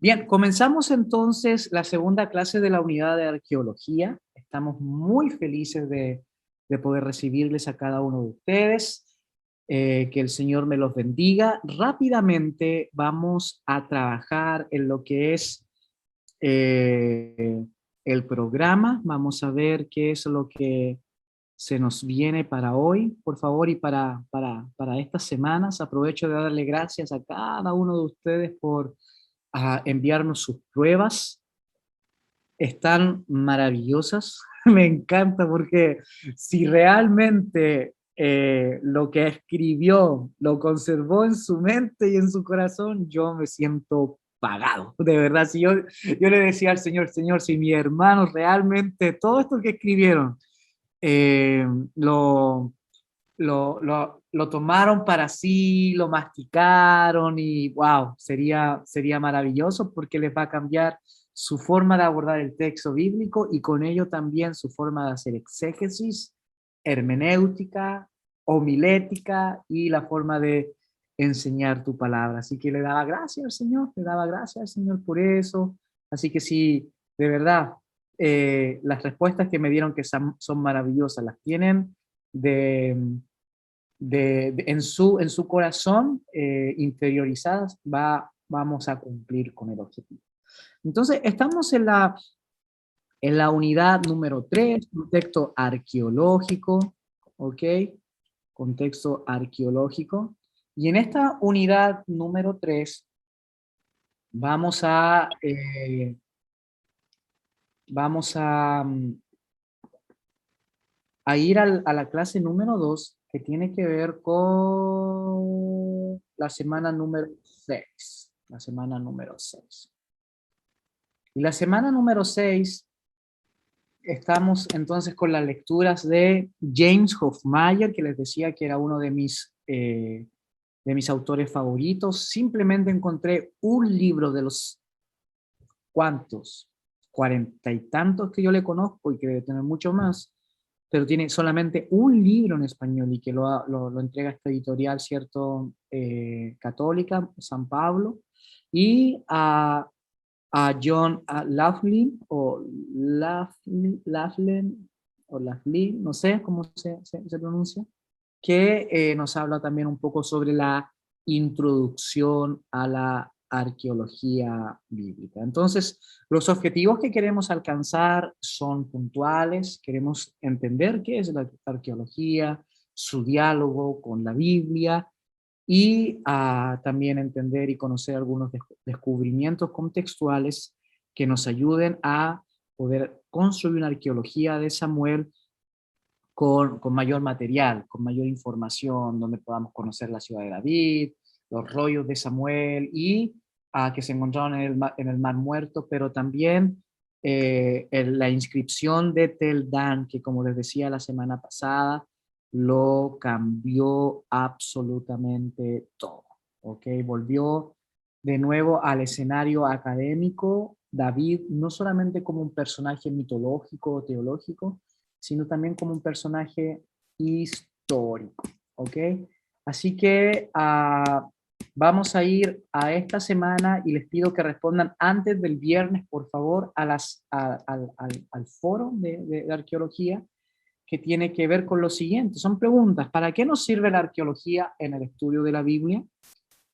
Bien, comenzamos entonces la segunda clase de la unidad de arqueología. Estamos muy felices de poder recibirles a cada uno de ustedes. Que el Señor me los bendiga. Rápidamente vamos a trabajar en lo que es el programa. Vamos a ver qué es lo que se nos viene para hoy, por favor, y para estas semanas. Aprovecho de darle gracias a cada uno de ustedes por enviarnos sus pruebas. Están maravillosas. Me encanta porque si realmente lo que escribió lo conservó en su mente y en su corazón, yo me siento pagado. De verdad, si yo le decía al Señor, Señor, si mi hermano realmente todo esto que escribieron eh, lo, lo tomaron para sí, lo masticaron y wow, sería maravilloso porque les va a cambiar su forma de abordar el texto bíblico y con ello también su forma de hacer exégesis, hermenéutica, homilética y la forma de enseñar tu palabra. Así que le daba gracias al Señor, le daba gracias al Señor por eso. Así que sí, de verdad, las respuestas que me dieron que son maravillosas, las tienen de, en su corazón interiorizadas, vamos a cumplir con el objetivo. Entonces, estamos en la unidad número 3, contexto arqueológico, ¿ok? Contexto arqueológico. Y en esta unidad número 3 vamos vamos a ir a la clase número 2 que tiene que ver con la semana número 6. La semana número 6. Y la semana número 6 estamos entonces con las lecturas de James Hofmeier, que les decía que era uno de mis autores favoritos. Simplemente encontré un libro de los cuantos, cuarenta y tantos que yo le conozco y que debe tener mucho más, pero tiene solamente un libro en español y que lo entrega esta editorial, ¿cierto? Católica, San Pablo, y a John Laughlin, o Laughlin, no sé cómo se pronuncia, que nos habla también un poco sobre la introducción a la arqueología bíblica. Entonces, los objetivos que queremos alcanzar son puntuales, queremos entender qué es la arqueología, su diálogo con la Biblia y también entender y conocer algunos descubrimientos contextuales que nos ayuden a poder construir una arqueología de Samuel con mayor material, con mayor información, donde podamos conocer la ciudad de David, los rollos de Samuel y que se encontraron en el Mar Muerto, pero también la inscripción de Tel Dan, que como les decía la semana pasada, lo cambió absolutamente todo. ¿Ok? Volvió de nuevo al escenario académico David, no solamente como un personaje mitológico o teológico, sino también como un personaje histórico, ¿ok? Así que vamos a ir a esta semana y les pido que respondan antes del viernes, por favor, al foro de arqueología que tiene que ver con lo siguiente. Son preguntas. ¿Para qué nos sirve la arqueología en el estudio de la Biblia?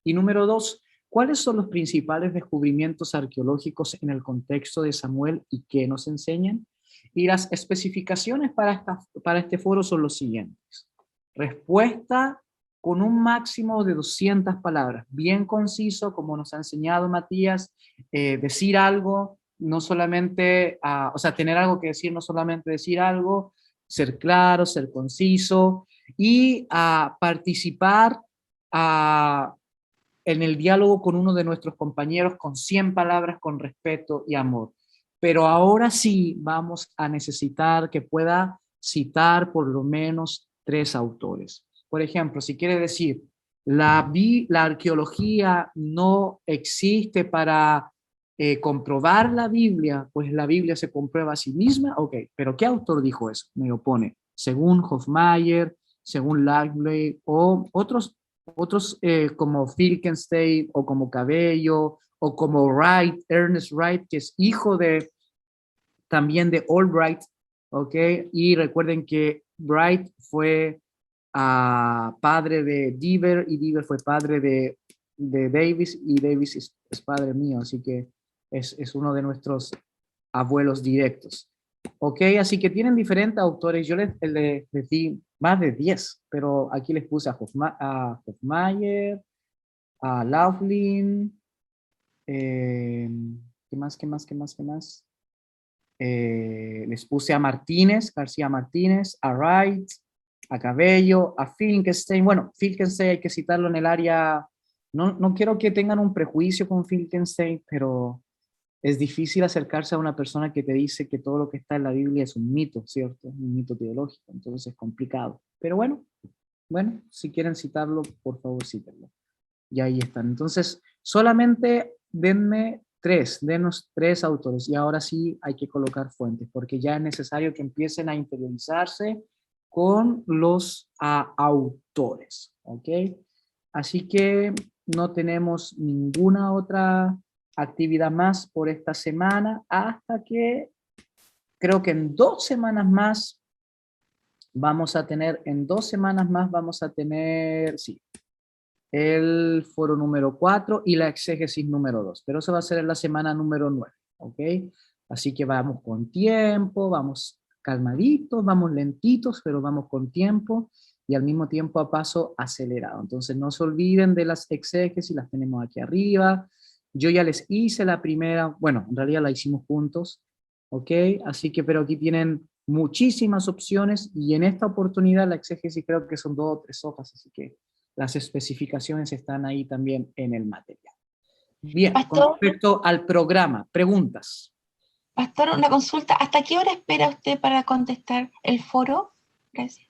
Y número dos, ¿cuáles son los principales descubrimientos arqueológicos en el contexto de Samuel y qué nos enseñan? Y las especificaciones para este foro son los siguientes. Respuesta con un máximo de 200 palabras, bien conciso, como nos ha enseñado Matías, decir algo, no solamente, o sea, tener algo que decir, no solamente decir algo, ser claro, ser conciso y participar a en el diálogo con uno de nuestros compañeros con 100 palabras con respeto y amor. Pero ahora sí vamos a necesitar que pueda citar por lo menos 3 autores. Por ejemplo, si quiere decir, la arqueología no existe para comprobar la Biblia, pues la Biblia se comprueba a sí misma, ok, pero ¿qué autor dijo eso? Me lo pone, según Hofmeier, según Langley o otros como Finkelstein o como Cabello o como Wright, Ernest Wright, que es hijo de también de Albright, ¿ok? Y recuerden que Wright fue padre de Deaver y Deaver fue padre de Davis y Davis es padre mío, así que es uno de nuestros abuelos directos. Ok, así que tienen diferentes autores. Yo les di más de 10, pero aquí les puse a Hofmeier, a Laughlin, ¿qué más, qué más, qué más, qué más? Les puse a Martínez, García Martínez, a Wright, a Cabello, a Finkelstein. Bueno, Finkelstein hay que citarlo en el área, no quiero que tengan un prejuicio con Finkelstein, pero es difícil acercarse a una persona que te dice que todo lo que está en la Biblia es un mito, ¿cierto? Un mito teológico, entonces es complicado. Pero bueno, si quieren citarlo, por favor cítenlo. Y ahí están. Entonces, solamente denos tres autores. Y ahora sí hay que colocar fuentes, porque ya es necesario que empiecen a interiorizarse con los autores. ¿Ok? Así que no tenemos ninguna otra actividad más por esta semana, hasta que creo que en 2 semanas más vamos a tener, sí, el foro número 4 y la exégesis número 2, pero eso va a ser en la semana número 9, ¿ok? Así que vamos con tiempo, vamos calmaditos, vamos lentitos, pero vamos con tiempo y al mismo tiempo a paso acelerado. Entonces no se olviden de las exégesis, las tenemos aquí arriba. Yo ya les hice la primera, bueno, en realidad la hicimos juntos, ¿ok? Así que, pero aquí tienen muchísimas opciones y en esta oportunidad la exégesis creo que son 2 o 3 hojas, así que las especificaciones están ahí también en el material. Bien, con Pastor, respecto al programa, preguntas. pastor, una consulta. ¿Hasta qué hora espera usted para contestar el foro? Gracias.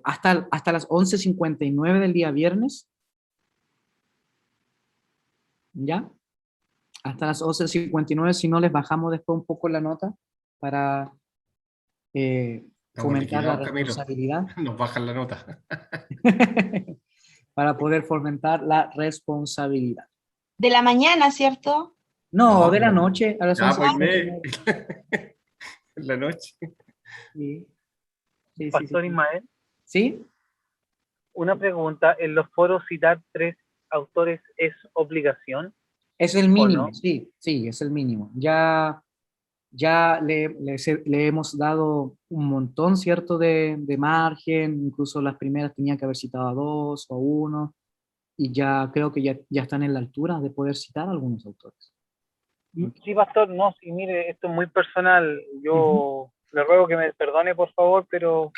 Hasta las 11:59 del día viernes, ¿ya? Hasta las 11:59, si no les bajamos después un poco la nota para Estamos fomentar la liquidados, Camilo. responsabilidad. Nos bajan la nota. Para poder fomentar la responsabilidad. De la mañana, ¿cierto? No, No, de la noche, a las ya, pues, 11:59. en la noche. Sí, sí, sí, sí. Pastor Ismael, ¿Sí? una pregunta, ¿en los foros citar 3 autores es obligación Es el o mínimo, no? sí, sí, es el mínimo. Ya le hemos dado un montón, ¿cierto?, de margen, incluso las primeras tenía que haber citado a 2 o a 1, y ya creo que ya están en la altura de poder citar a algunos autores. Sí, pastor, no, sí, mire, esto es muy personal. Ujú, Yo le ruego que me perdone, por favor, pero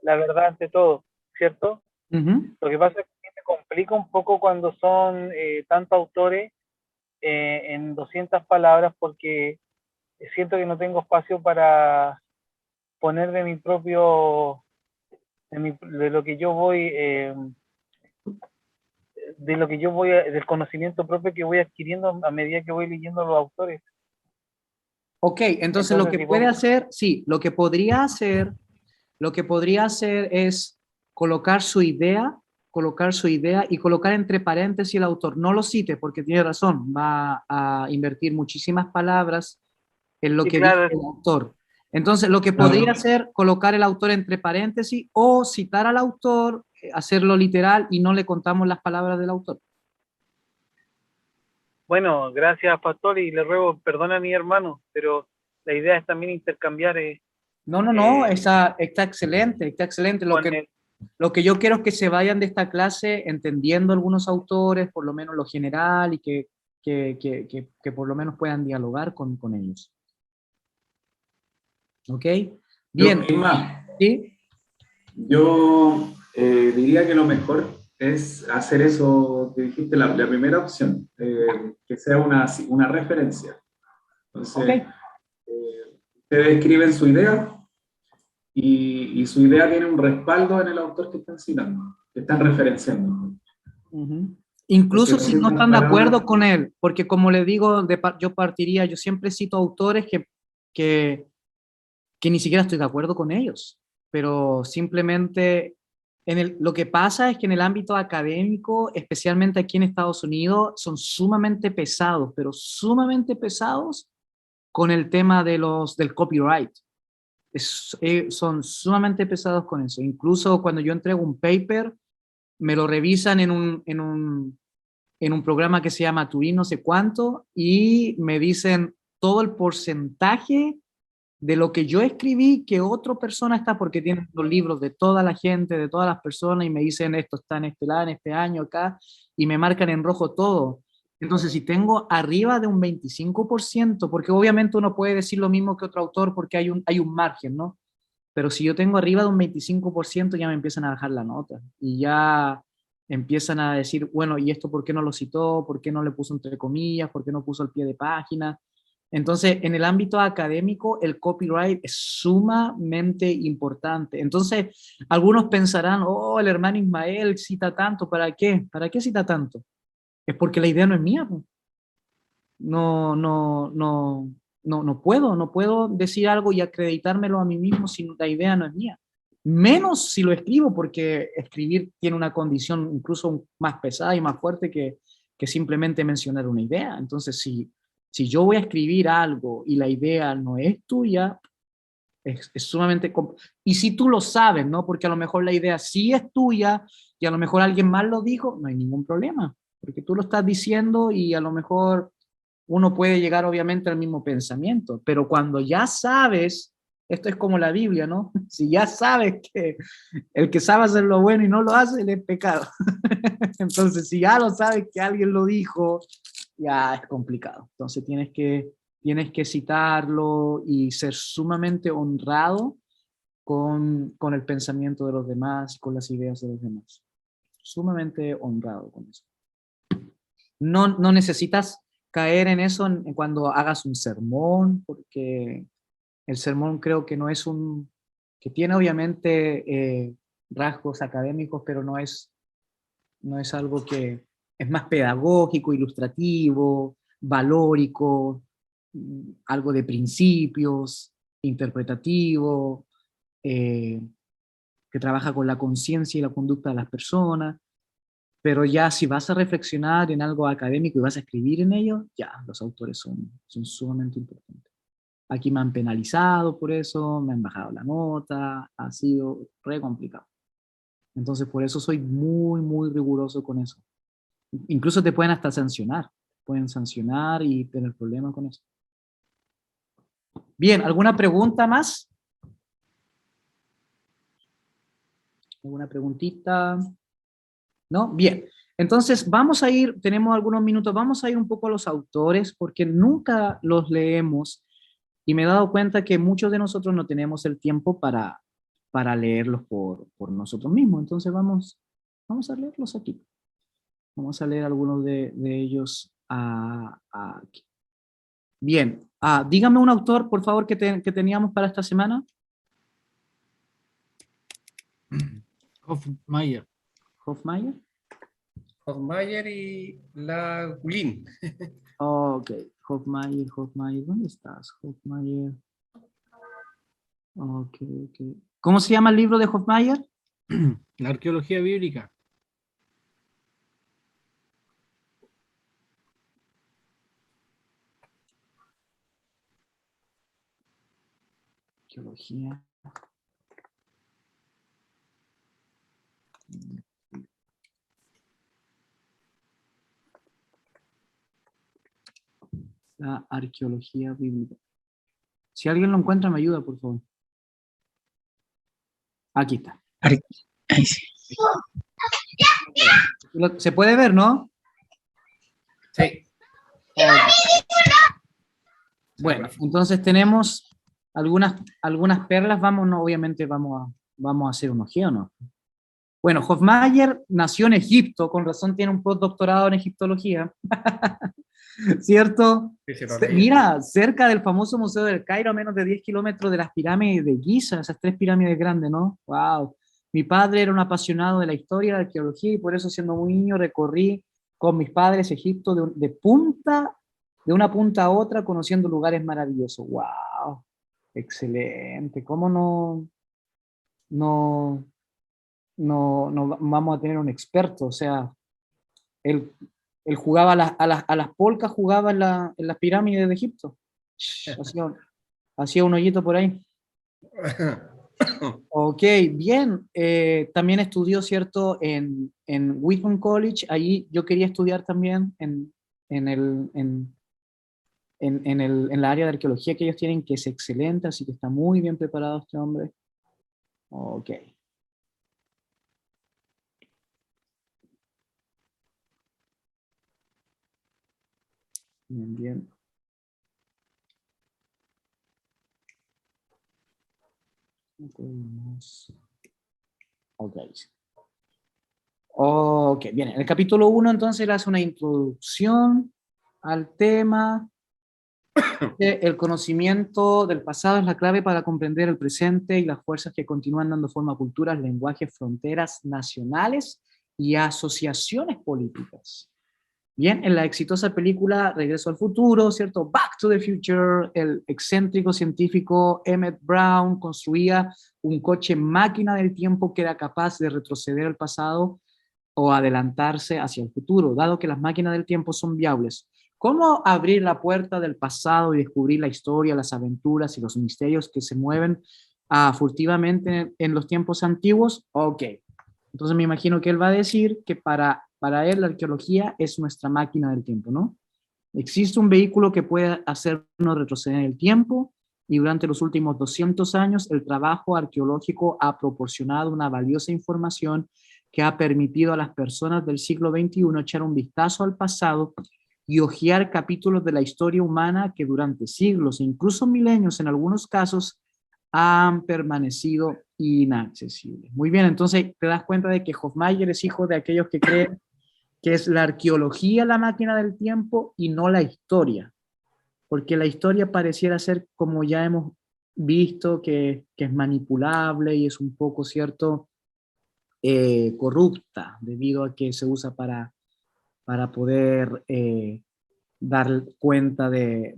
la verdad ante todo, ¿cierto? ujú. Lo que pasa es que me complica un poco cuando son tantos autores en 200 palabras porque siento que no tengo espacio para poner de mi propio, de lo que yo voy, del conocimiento propio que voy adquiriendo a medida que voy leyendo los autores. Ok, entonces lo Entonces, que si puede pongo, hacer, sí, lo que podría hacer es colocar su idea y colocar entre paréntesis el autor. No lo cite porque tiene razón, va a invertir muchísimas palabras en lo sí, que dice claro, el autor. Entonces, lo que podría hacer, colocar el autor entre paréntesis o citar al autor, hacerlo literal y no le contamos las palabras del autor. bueno, gracias, pastor, y le ruego, perdona a mi hermano, pero la idea es también intercambiar No, eh, está excelente, está excelente. con el, Lo que yo quiero es que se vayan de esta clase entendiendo algunos autores, por lo menos lo general, y que por lo menos puedan dialogar con ellos. ¿Ok? Yo, Bien, Isma, ¿sí? yo diría que lo mejor es hacer eso que dijiste, la primera opción, que sea una referencia. Ok, Entonces, ustedes escriben su idea y su idea tiene un respaldo en el autor que están citando, que están referenciando. Ujú. Porque Incluso si decir no las están de acuerdo palabras, con él, porque como le digo, yo siempre cito autores que ni siquiera estoy de acuerdo con ellos, pero simplemente Lo que pasa es que en el ámbito académico, especialmente aquí en Estados Unidos, son sumamente pesados, pero sumamente pesados con el tema del copyright. Son sumamente pesados con eso. Incluso cuando yo entrego un paper, me lo revisan en un programa que se llama Turing no sé cuánto, y me dicen todo el porcentaje de lo que yo escribí que otra persona está, porque tienen los libros de toda la gente, de todas las personas, y me dicen esto está en este lado, en este año, acá, y me marcan en rojo todo. Entonces, si tengo arriba de un 25%, porque obviamente uno puede decir lo mismo que otro autor porque hay un margen, ¿no? Pero si yo tengo arriba de un 25%, ya me empiezan a bajar la nota, y ya empiezan a decir, bueno, ¿y esto por qué no lo citó? ¿Por qué no le puso entre comillas? ¿Por qué no puso al pie de página? Entonces, en el ámbito académico, el copyright es sumamente importante. Entonces, algunos pensarán, oh, el hermano Ismael cita tanto, ¿para qué? ¿Para qué cita tanto? Es porque la idea no es mía, pues. No puedo decir algo y acreditármelo a mí mismo si la idea no es mía. Menos si lo escribo, porque escribir tiene una condición incluso más pesada y más fuerte que simplemente mencionar una idea. Entonces, si yo voy a escribir algo y la idea no es tuya, es sumamente... Y si tú lo sabes, ¿no? Porque a lo mejor la idea sí es tuya y a lo mejor alguien más lo dijo, no hay ningún problema, porque tú lo estás diciendo y a lo mejor uno puede llegar obviamente al mismo pensamiento, pero cuando ya sabes, esto es como la Biblia, ¿no? Si ya sabes que el que sabe hacer lo bueno y no lo hace, le es pecado. Entonces, si ya lo sabes que alguien lo dijo, ya es complicado. Entonces tienes que citarlo y ser sumamente honrado con el pensamiento de los demás, con las ideas de los demás. Sumamente honrado con eso. No necesitas caer en eso cuando hagas un sermón, porque el sermón creo que no es que tiene obviamente rasgos académicos, pero no es algo que es más pedagógico, ilustrativo, valórico, algo de principios, interpretativo, que trabaja con la conciencia y la conducta de las personas. Pero ya si vas a reflexionar en algo académico y vas a escribir en ello, ya, los autores son sumamente importantes. Aquí me han penalizado por eso, me han bajado la nota, ha sido re complicado. Entonces por eso soy muy, muy riguroso con eso. Incluso te pueden hasta sancionar, pueden sancionar y tener problemas con eso. Bien, ¿alguna pregunta más? ¿Alguna preguntita? ¿No? Bien. Entonces, vamos a ir, tenemos algunos minutos, vamos a ir un poco a los autores, porque nunca los leemos, y me he dado cuenta que muchos de nosotros no tenemos el tiempo para leerlos por nosotros mismos. Entonces, vamos a leerlos aquí. Vamos a leer algunos de ellos aquí. Bien. Dígame un autor, por favor, que teníamos para esta semana. Hofmeier. Hofmeier. Hofmeier y la Gulin. Ok, Hofmeier, ¿dónde estás? Hofmeier. Ok. ¿Cómo se llama el libro de Hofmeier? La arqueología bíblica. Arqueología. La arqueología bíblica. Si alguien lo encuentra, me ayuda, por favor. Aquí está. Se puede ver, ¿no? Sí. Bueno, entonces tenemos algunas perlas. Obviamente vamos a hacer un ojeo, ¿no? Bueno, Hofmeier nació en Egipto, con razón tiene un postdoctorado en egiptología. ¿Cierto? Mira, cerca del famoso Museo del Cairo, a menos de 10 kilómetros de las pirámides de Giza, esas 3 pirámides grandes, ¿no? ¡Wow! Mi padre era un apasionado de la historia, de la arqueología, y por eso siendo muy niño recorrí con mis padres Egipto de una punta a otra, conociendo lugares maravillosos. ¡Wow! Excelente. ¿Cómo no no vamos a tener un experto, o sea, él, él jugaba a las polcas, jugaba en las pirámides de Egipto. Hacía un hoyito por ahí. Ok, bien. También estudió, ¿cierto? En Wheaton College. Allí yo quería estudiar también en en la área de arqueología que ellos tienen, que es excelente, así que está muy bien preparado este hombre. Ok. Bien, bien. Ok. Ok, bien. En el capítulo 1 entonces él hace una introducción al tema. El conocimiento del pasado es la clave para comprender el presente y las fuerzas que continúan dando forma a culturas, lenguajes, fronteras nacionales y asociaciones políticas. Bien, en la exitosa película Regreso al Futuro, ¿cierto? Back to the Future, el excéntrico científico Emmett Brown construía un coche máquina del tiempo que era capaz de retroceder al pasado o adelantarse hacia el futuro, dado que las máquinas del tiempo son viables. ¿Cómo abrir la puerta del pasado y descubrir la historia, las aventuras y los misterios que se mueven furtivamente en los tiempos antiguos? Ok. Entonces me imagino que él va a decir que para él la arqueología es nuestra máquina del tiempo, ¿no? Existe un vehículo que puede hacernos retroceder en el tiempo y durante los últimos 200 años el trabajo arqueológico ha proporcionado una valiosa información que ha permitido a las personas del siglo XXI echar un vistazo al pasado y hojear capítulos de la historia humana que durante siglos e incluso milenios en algunos casos han permanecido inaccesibles. Muy bien, entonces te das cuenta de que Hofmeier es hijo de aquellos que creen que es la arqueología la máquina del tiempo y no la historia, porque la historia pareciera ser, como ya hemos visto, que es manipulable y es un poco, ¿cierto?, corrupta, debido a que se usa para poder dar cuenta de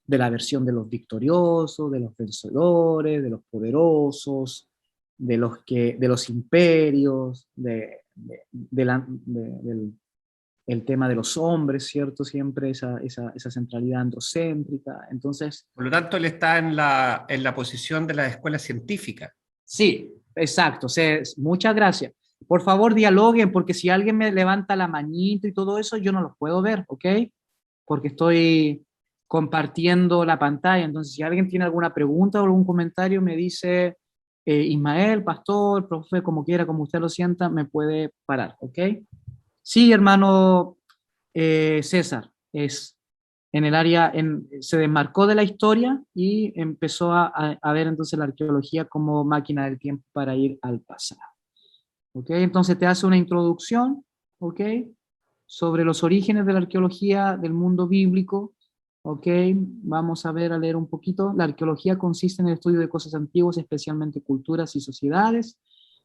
la versión de los victoriosos, de los vencedores, de los poderosos, de los imperios, del el tema de los hombres, ¿cierto? Siempre esa centralidad androcéntrica. Entonces, Por lo tanto, él está en la posición de la escuela científica. sí, exacto. Muchas gracias. Por favor, dialoguen, porque si alguien me levanta la manito y todo eso, yo no los puedo ver, ¿ok? Porque estoy compartiendo la pantalla. Entonces, si alguien tiene alguna pregunta o algún comentario, me dice, Ismael, pastor, profe, como quiera, como usted lo sienta, me puede parar, ¿ok? Sí, hermano César, es en el área, se desmarcó de la historia y empezó a ver entonces la arqueología como máquina del tiempo para ir al pasado. ¿Ok? Entonces te hace una introducción, ¿ok?, sobre los orígenes de la arqueología del mundo bíblico. ¿Ok? Vamos a leer un poquito. La arqueología consiste en el estudio de cosas antiguas, especialmente culturas y sociedades,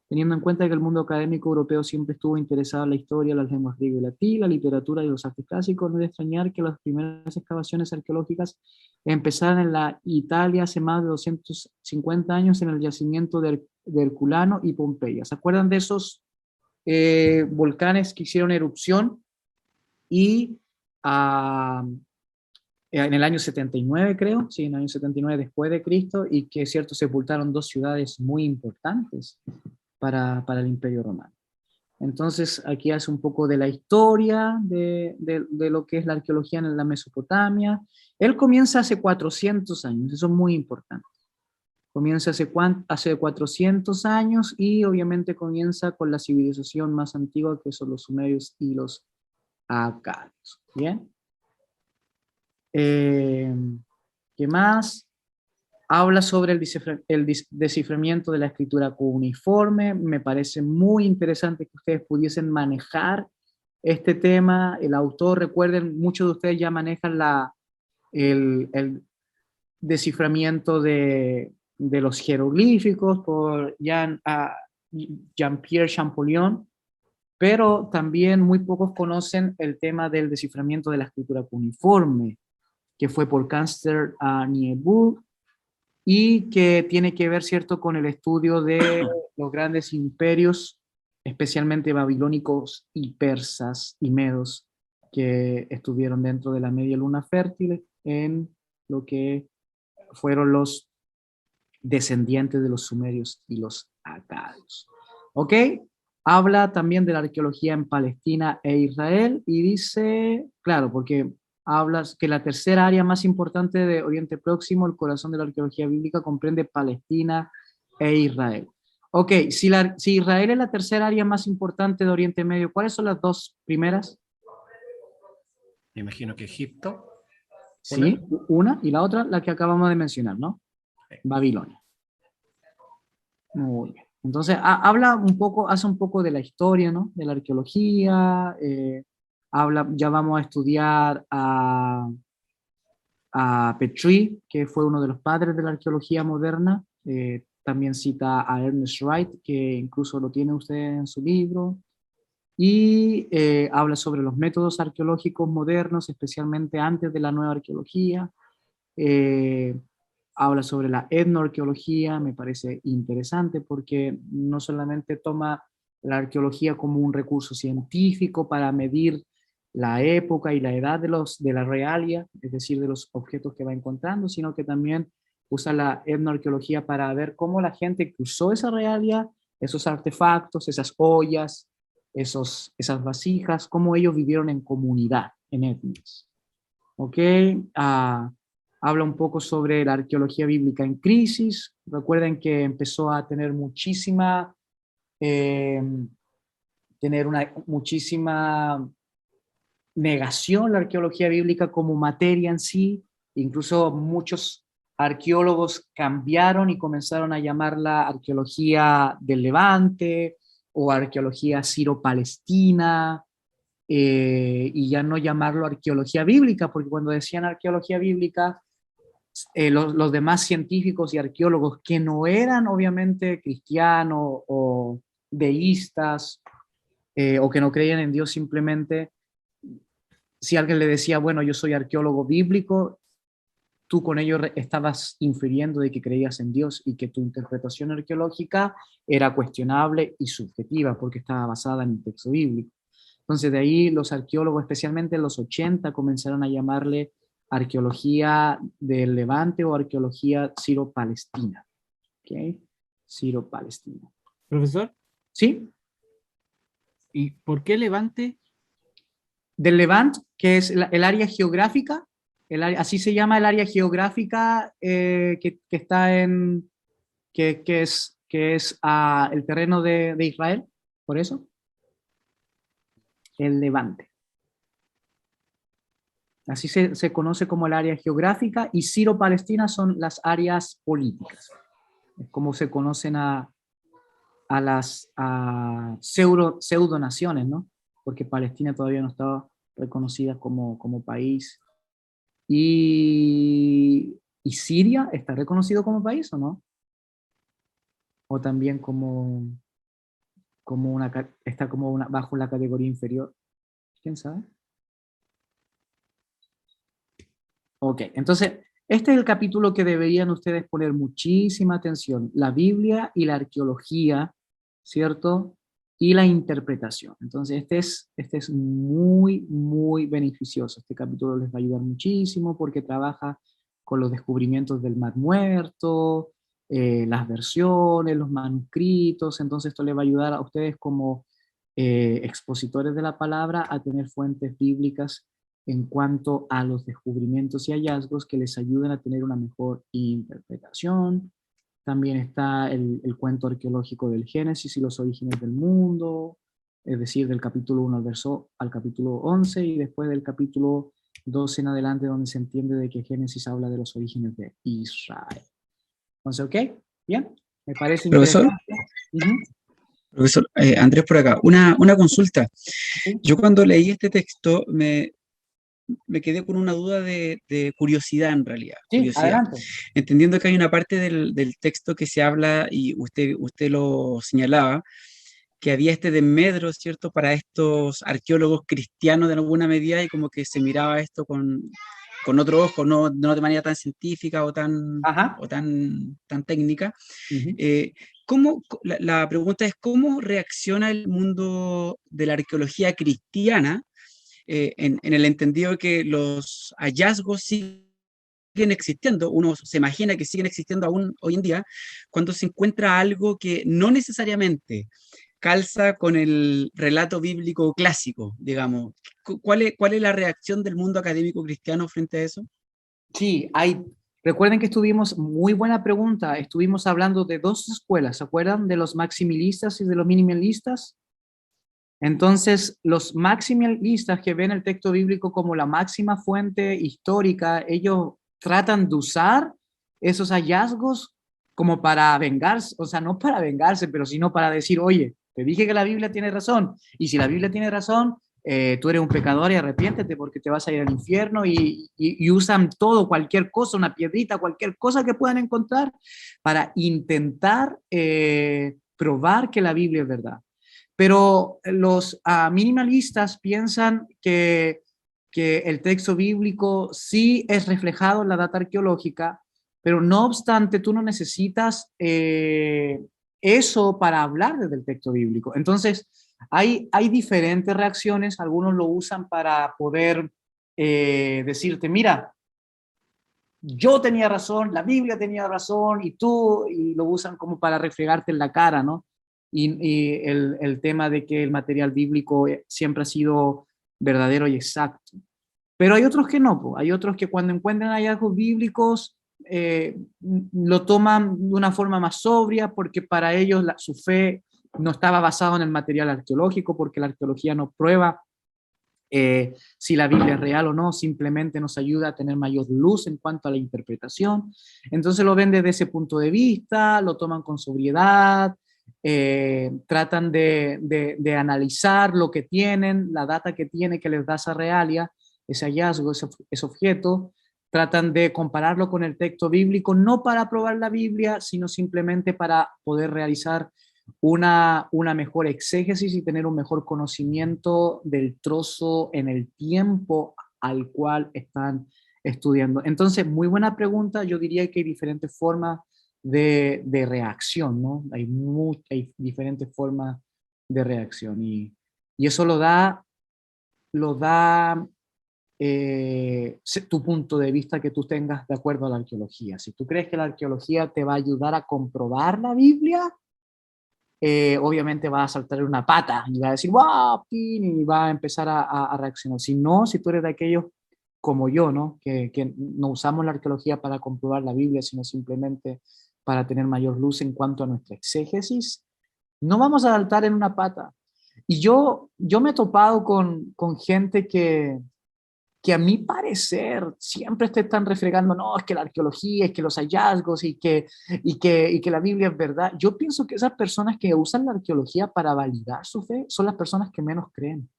teniendo en cuenta que el mundo académico europeo siempre estuvo interesado en la historia, las lenguas griego y latín, la literatura y los artes clásicos. No es de extrañar que las primeras excavaciones arqueológicas empezaran en la Italia hace más de 250 años en el yacimiento de Herculano y Pompeya. ¿Se acuerdan de esos volcanes que hicieron erupción y en el año 79, creo, sí, en el año 79 después de Cristo, y que, cierto, sepultaron dos ciudades muy importantes para el Imperio Romano? Entonces, aquí hace un poco de la historia de lo que es la arqueología en la Mesopotamia. Él comienza hace 400 años, eso es muy importante. Comienza hace 400 años y obviamente comienza con la civilización más antigua, que son los sumerios y los acadios. ¿Bien? ¿Qué más? Habla sobre el desciframiento de la escritura cuneiforme. Me parece muy interesante que ustedes pudiesen manejar este tema. El autor, recuerden, muchos de ustedes ya manejan el desciframiento de los jeroglíficos por Jean-Pierre Champollion, pero también muy pocos conocen el tema del desciframiento de la escritura cuneiforme, que fue por Canster Niebuhr, y que tiene que ver, ¿cierto?, con el estudio de los grandes imperios especialmente babilónicos y persas y medos, que estuvieron dentro de la media luna fértil en lo que fueron los descendientes de los sumerios y los acadios. ¿Ok? Habla también de la arqueología en Palestina e Israel y dice, claro, porque hablas que la tercera área más importante de Oriente Próximo, el corazón de la arqueología bíblica, comprende Palestina e Israel. Ok, si Israel es la tercera área más importante de Oriente Medio, ¿cuáles son las dos primeras? Me imagino que Egipto. Sí, una y la otra, la que acabamos de mencionar, ¿no? Babilonia. Muy bien. Entonces, habla un poco, hace un poco de la historia, ¿no? De la arqueología, ya vamos a estudiar a Petrie, que fue uno de los padres de la arqueología moderna. También cita a Ernest Wright, que incluso lo tiene usted en su libro. Y habla sobre los métodos arqueológicos modernos, especialmente antes de la nueva arqueología. Habla sobre la etnoarqueología, me parece interesante porque no solamente toma la arqueología como un recurso científico para medir la época y la edad de la realia, es decir, de los objetos que va encontrando, sino que también usa la etnoarqueología para ver cómo la gente que usó esa realia, esos artefactos, esas ollas, esas vasijas, cómo ellos vivieron en comunidad, en etnias. ¿Ok? Habla un poco sobre la arqueología bíblica en crisis. Recuerden que empezó a tener muchísima negación la arqueología bíblica como materia en sí. Incluso muchos arqueólogos cambiaron y comenzaron a llamarla arqueología del Levante o arqueología siro-palestina, y ya no llamarlo arqueología bíblica, porque cuando decían arqueología bíblica, los demás científicos y arqueólogos que no eran obviamente cristianos o deístas, o que no creían en Dios, simplemente, si alguien le decía, bueno, yo soy arqueólogo bíblico, tú con ello estabas infiriendo de que creías en Dios y que tu interpretación arqueológica era cuestionable y subjetiva porque estaba basada en el texto bíblico. Entonces de ahí los arqueólogos, especialmente en los 80, comenzaron a llamarle arqueología del Levante o arqueología siro-palestina. ¿Ok? Siro-palestina. Profesor, ¿Sí? ¿y por qué Levante? Del Levante, que es el área geográfica, así se llama el área geográfica que está en, que es el terreno de Israel, por eso. El Levante. Así se conoce como el área geográfica, y Siro-Palestina son las áreas políticas. Es como se conocen a las pseudo-naciones, ¿no? Porque Palestina todavía no estaba reconocida como país. ¿Y Siria está reconocido como país o no? O también está bajo la categoría inferior. ¿Quién sabe? Ok, entonces, este es el capítulo que deberían ustedes poner muchísima atención. La Biblia y la arqueología, ¿cierto? Y la interpretación. Entonces, este es muy, muy beneficioso. Este capítulo les va a ayudar muchísimo porque trabaja con los descubrimientos del Mar Muerto, las versiones, los manuscritos. Entonces, esto les va a ayudar a ustedes como expositores de la palabra a tener fuentes bíblicas en cuanto a los descubrimientos y hallazgos que les ayuden a tener una mejor interpretación. También está el cuento arqueológico del Génesis y los orígenes del mundo, es decir, del capítulo 1 al capítulo 11, y después del capítulo 12 en adelante, donde se entiende de que Génesis habla de los orígenes de Israel. Entonces, ¿ok? Bien, me parece Profesor, interesante. profesor Andrés por acá, una consulta. ¿Sí? Yo cuando leí este texto me quedé con una duda de curiosidad en realidad. Sí, Curiosidad. adelante. Entendiendo que hay una parte del texto que se habla, y usted lo señalaba, que había este desmedro, ¿cierto?, para estos arqueólogos cristianos de alguna medida, y como que se miraba esto con otro ojo, no de manera tan científica o tan técnica. Uh-huh. la pregunta es, ¿cómo reacciona el mundo de la arqueología cristiana en el entendido que los hallazgos siguen existiendo, uno se imagina que siguen existiendo aún hoy en día, cuando se encuentra algo que no necesariamente calza con el relato bíblico clásico, digamos? ¿Cuál es la reacción del mundo académico cristiano frente a eso? Sí, recuerden que muy buena pregunta, estuvimos hablando de dos escuelas, ¿se acuerdan? De los maximalistas y de los minimalistas. Entonces, los maximalistas que ven el texto bíblico como la máxima fuente histórica, ellos tratan de usar esos hallazgos como para vengarse, o sea, no para vengarse, pero sino para decir, oye, te dije que la Biblia tiene razón, y si la Biblia tiene razón, tú eres un pecador y arrepiéntete porque te vas a ir al infierno, y usan todo, cualquier cosa, una piedrita, cualquier cosa que puedan encontrar para intentar probar que la Biblia es verdad. Pero los minimalistas piensan que el texto bíblico sí es reflejado en la data arqueológica, pero no obstante, tú no necesitas eso para hablar desde el texto bíblico. Entonces, hay diferentes reacciones, algunos lo usan para poder decirte, mira, yo tenía razón, la Biblia tenía razón, y lo usan como para refregarte en la cara, ¿no? Y el tema de que el material bíblico siempre ha sido verdadero y exacto. Pero hay otros que no, hay otros que cuando encuentran hallazgos bíblicos lo toman de una forma más sobria, porque para ellos su fe no estaba basada en el material arqueológico, porque la arqueología no prueba si la Biblia es real o no, simplemente nos ayuda a tener mayor luz en cuanto a la interpretación. Entonces lo ven desde ese punto de vista, lo toman con sobriedad, tratan de analizar lo que tienen, la data que tiene que les da esa realia, ese hallazgo, ese objeto, tratan de compararlo con el texto bíblico, no para probar la Biblia, sino simplemente para poder realizar una mejor exégesis y tener un mejor conocimiento del trozo en el tiempo al cual están estudiando. Entonces, muy buena pregunta. Yo diría que hay diferentes formas de reacción, ¿no? Hay diferentes formas de reacción, y eso lo da tu punto de vista que tú tengas de acuerdo a la arqueología. Si tú crees que la arqueología te va a ayudar a comprobar la Biblia, obviamente va a saltar una pata y va a decir, wow, y va a empezar a reaccionar. Si no, si tú eres de aquellos como yo, ¿no? Que no usamos la arqueología para comprobar la Biblia, sino simplemente para tener mayor luz en cuanto a nuestra exégesis, no vamos a saltar en una pata. Y yo me he topado con gente que a mi parecer siempre te están refregando, no, es que la arqueología, es que los hallazgos, y que la Biblia es verdad. Yo pienso que esas personas que usan la arqueología para validar su fe son las personas que menos creen.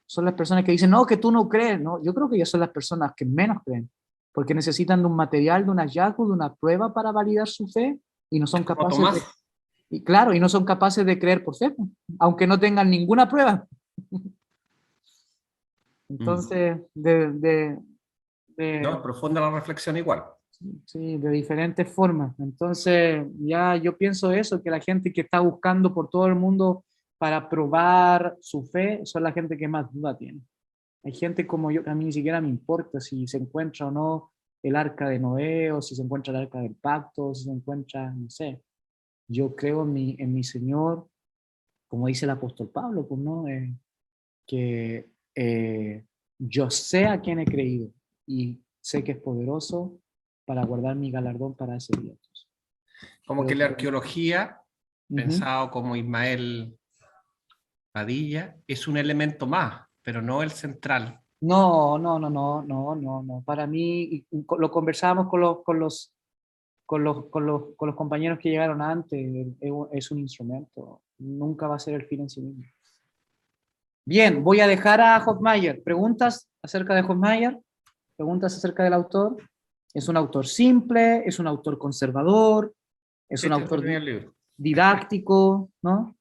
Son las personas que dicen, no, que tú no crees, ¿no? Yo creo que ellas son las personas que menos creen, porque necesitan de un material, de un hallazgo, de una prueba para validar su fe, y no son capaces de, y claro, y no son capaces de creer por fe, aunque no tengan ninguna prueba. Entonces, No, es profunda la reflexión igual. sí, de diferentes formas. Entonces, ya yo pienso eso, que la gente que está buscando por todo el mundo para probar su fe son la gente que más duda tiene. Hay gente como yo que a mí ni siquiera me importa si se encuentra o no el arca de Noé, o si se encuentra el arca del pacto, o si se encuentra, no sé. Yo creo en mi Señor, como dice el apóstol Pablo, pues, ¿no? Que yo sé a quién he creído y sé que es poderoso para guardar mi galardón para ese día. Como que la arqueología, pensado como Ismael Padilla, es un elemento más, pero no el central. No. Para mí, lo conversábamos con los compañeros que llegaron antes, es un instrumento, nunca va a ser el fin en sí mismo. Bien, voy a dejar a Hofmeier. ¿Preguntas acerca de Hofmeier? ¿Preguntas acerca del autor? ¿Es un autor simple? ¿Es un autor conservador? ¿Es un autor didáctico, ¿no?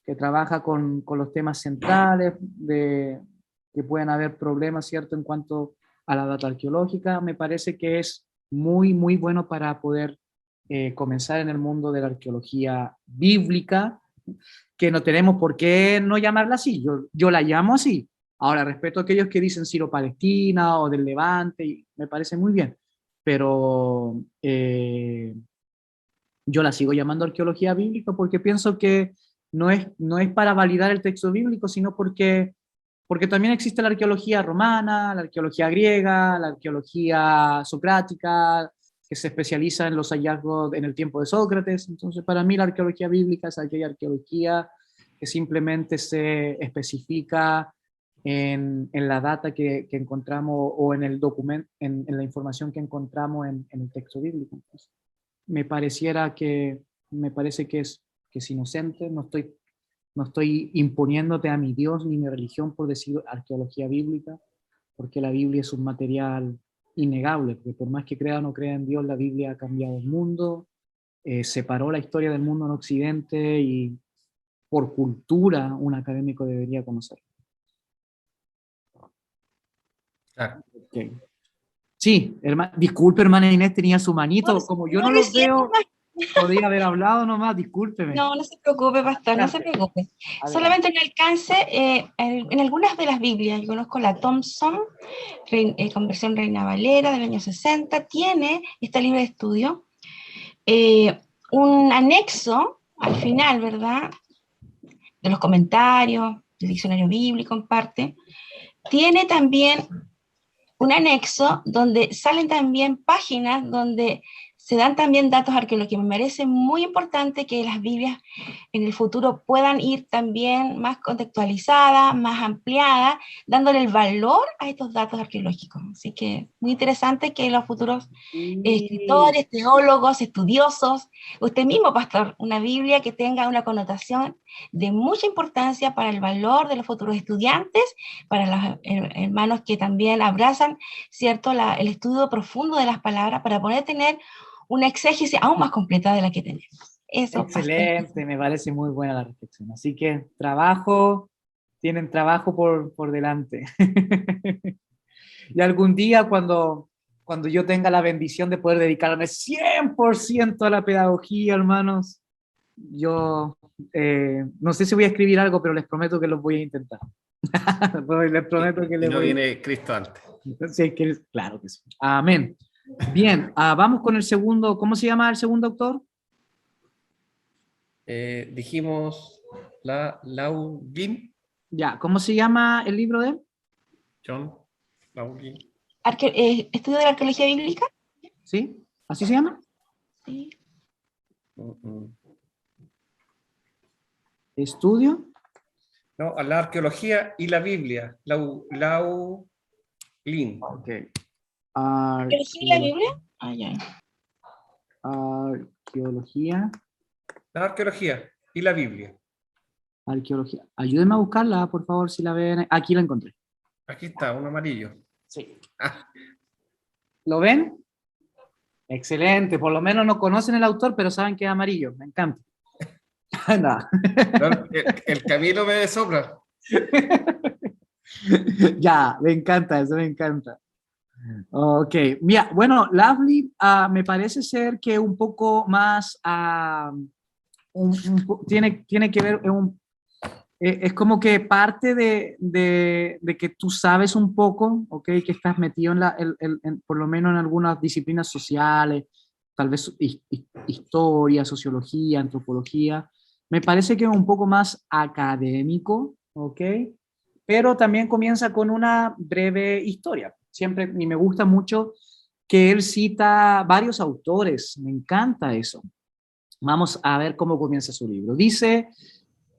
Que trabaja con los temas centrales, que pueden haber problemas, ¿cierto?, en cuanto a la data arqueológica. Me parece que es muy, muy bueno para poder comenzar en el mundo de la arqueología bíblica, que no tenemos por qué no llamarla así, yo la llamo así. Ahora, respeto a aquellos que dicen Siro-Palestina o del Levante, y me parece muy bien, pero yo la sigo llamando arqueología bíblica porque pienso que no es para validar el texto bíblico, sino porque también existe la arqueología romana, la arqueología griega, la arqueología socrática, que se especializa en los hallazgos en el tiempo de Sócrates. Entonces, para mí la arqueología bíblica es aquella arqueología que simplemente se especifica en la data que encontramos o en el documento, en la información que encontramos en el texto bíblico. Entonces, me parece que es inocente, no estoy imponiéndote a mi Dios ni mi religión por decir arqueología bíblica, porque la Biblia es un material innegable, porque por más que crea o no crea en Dios, la Biblia ha cambiado el mundo, separó la historia del mundo en Occidente y por cultura un académico debería conocerlo. Claro. Okay. Sí, disculpe, hermana Inés, tenía su manito, No, como yo no los veo, podría haber hablado nomás, discúlpeme. No, no se preocupe, pastor, no se preocupe. Adelante. Solamente un alcance, en algunas de las Biblias, yo conozco la Thompson, conversión Reina Valera del año 60, tiene este libro de estudio, un anexo al final, ¿verdad? De los comentarios, del diccionario bíblico en parte, tiene también un anexo donde salen también páginas donde se dan también datos arqueológicos. Me parece muy importante que las Biblias en el futuro puedan ir también más contextualizadas, más ampliadas, dándole el valor a estos datos arqueológicos. Así que muy interesante que los futuros escritores, teólogos, estudiosos, usted mismo, pastor, una Biblia que tenga una connotación de mucha importancia para el valor de los futuros estudiantes, para los hermanos que también abrazan, ¿cierto?, el estudio profundo de las palabras, para poder tener una exégesis aún más completa de la que tenemos. Eso, excelente, me parece muy buena la reflexión. Así que tienen trabajo por delante. Y algún día cuando yo tenga la bendición de poder dedicarme 100% a la pedagogía, hermanos, yo no sé si voy a escribir algo, pero les prometo que lo voy a intentar. Les prometo que les no voy... viene Cristo antes. Sí, claro que sí. Amén. Bien, vamos con el segundo. ¿Cómo se llama el segundo autor? Dijimos Laughlin. Ya, ¿cómo se llama el libro de él? John Laughlin. ¿Estudio de la arqueología bíblica? ¿Sí? ¿Así se llama? Sí. ¿Estudio? No, a la arqueología y la Biblia. Laughlin. Ok. ¿Arqueología y la Biblia? Ah, ya. Arqueología. La arqueología y la Biblia. Arqueología. Ayúdenme a buscarla, por favor, si la ven. Aquí la encontré. Aquí está, un amarillo. Sí. ¿Lo ven? Excelente. Por lo menos no conocen el autor, pero saben que es amarillo. Me encanta. No. El Camilo me desopra. Ya, me encanta, eso me encanta. Ok, mira, bueno, Laughlin me parece ser que un poco más, tiene que ver, es como que parte de que tú sabes un poco, ok, que estás metido por lo menos en algunas disciplinas sociales, tal vez historia, sociología, antropología, me parece que es un poco más académico, ok, pero también comienza con una breve historia. Siempre, y me gusta mucho que él cita varios autores, me encanta eso. Vamos a ver cómo comienza su libro. Dice,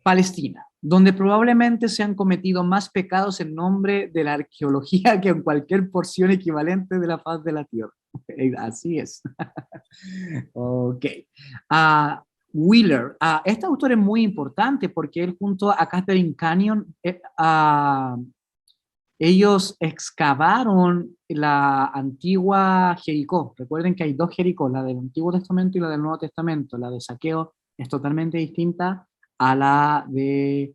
Palestina, donde probablemente se han cometido más pecados en nombre de la arqueología que en cualquier porción equivalente de la faz de la tierra. Así es. Ok. Wheeler, este autor es muy importante porque él junto a Catherine Canyon, ellos excavaron la antigua Jericó. Recuerden que hay dos Jericó, la del Antiguo Testamento y la del Nuevo Testamento. La de Saqueo es totalmente distinta a la de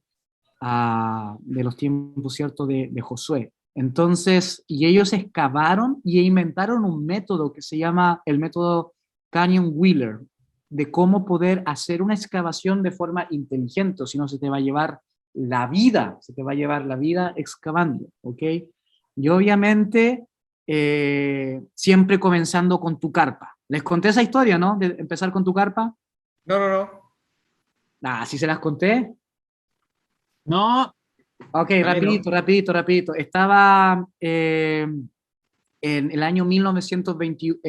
los tiempos, ¿cierto?, de Josué. Entonces, y ellos excavaron y inventaron un método que se llama el método Canyon Wheeler, de cómo poder hacer una excavación de forma inteligente, o si no se te va a llevar la vida, se te va a llevar la vida excavando, ¿ok? Y obviamente, siempre comenzando con tu carpa. Les conté esa historia, ¿no? De empezar con tu carpa. No, no, no. Ah, sí se las conté. No, Ok, A mí rapidito, no. rapidito. Estaba en el año 1920,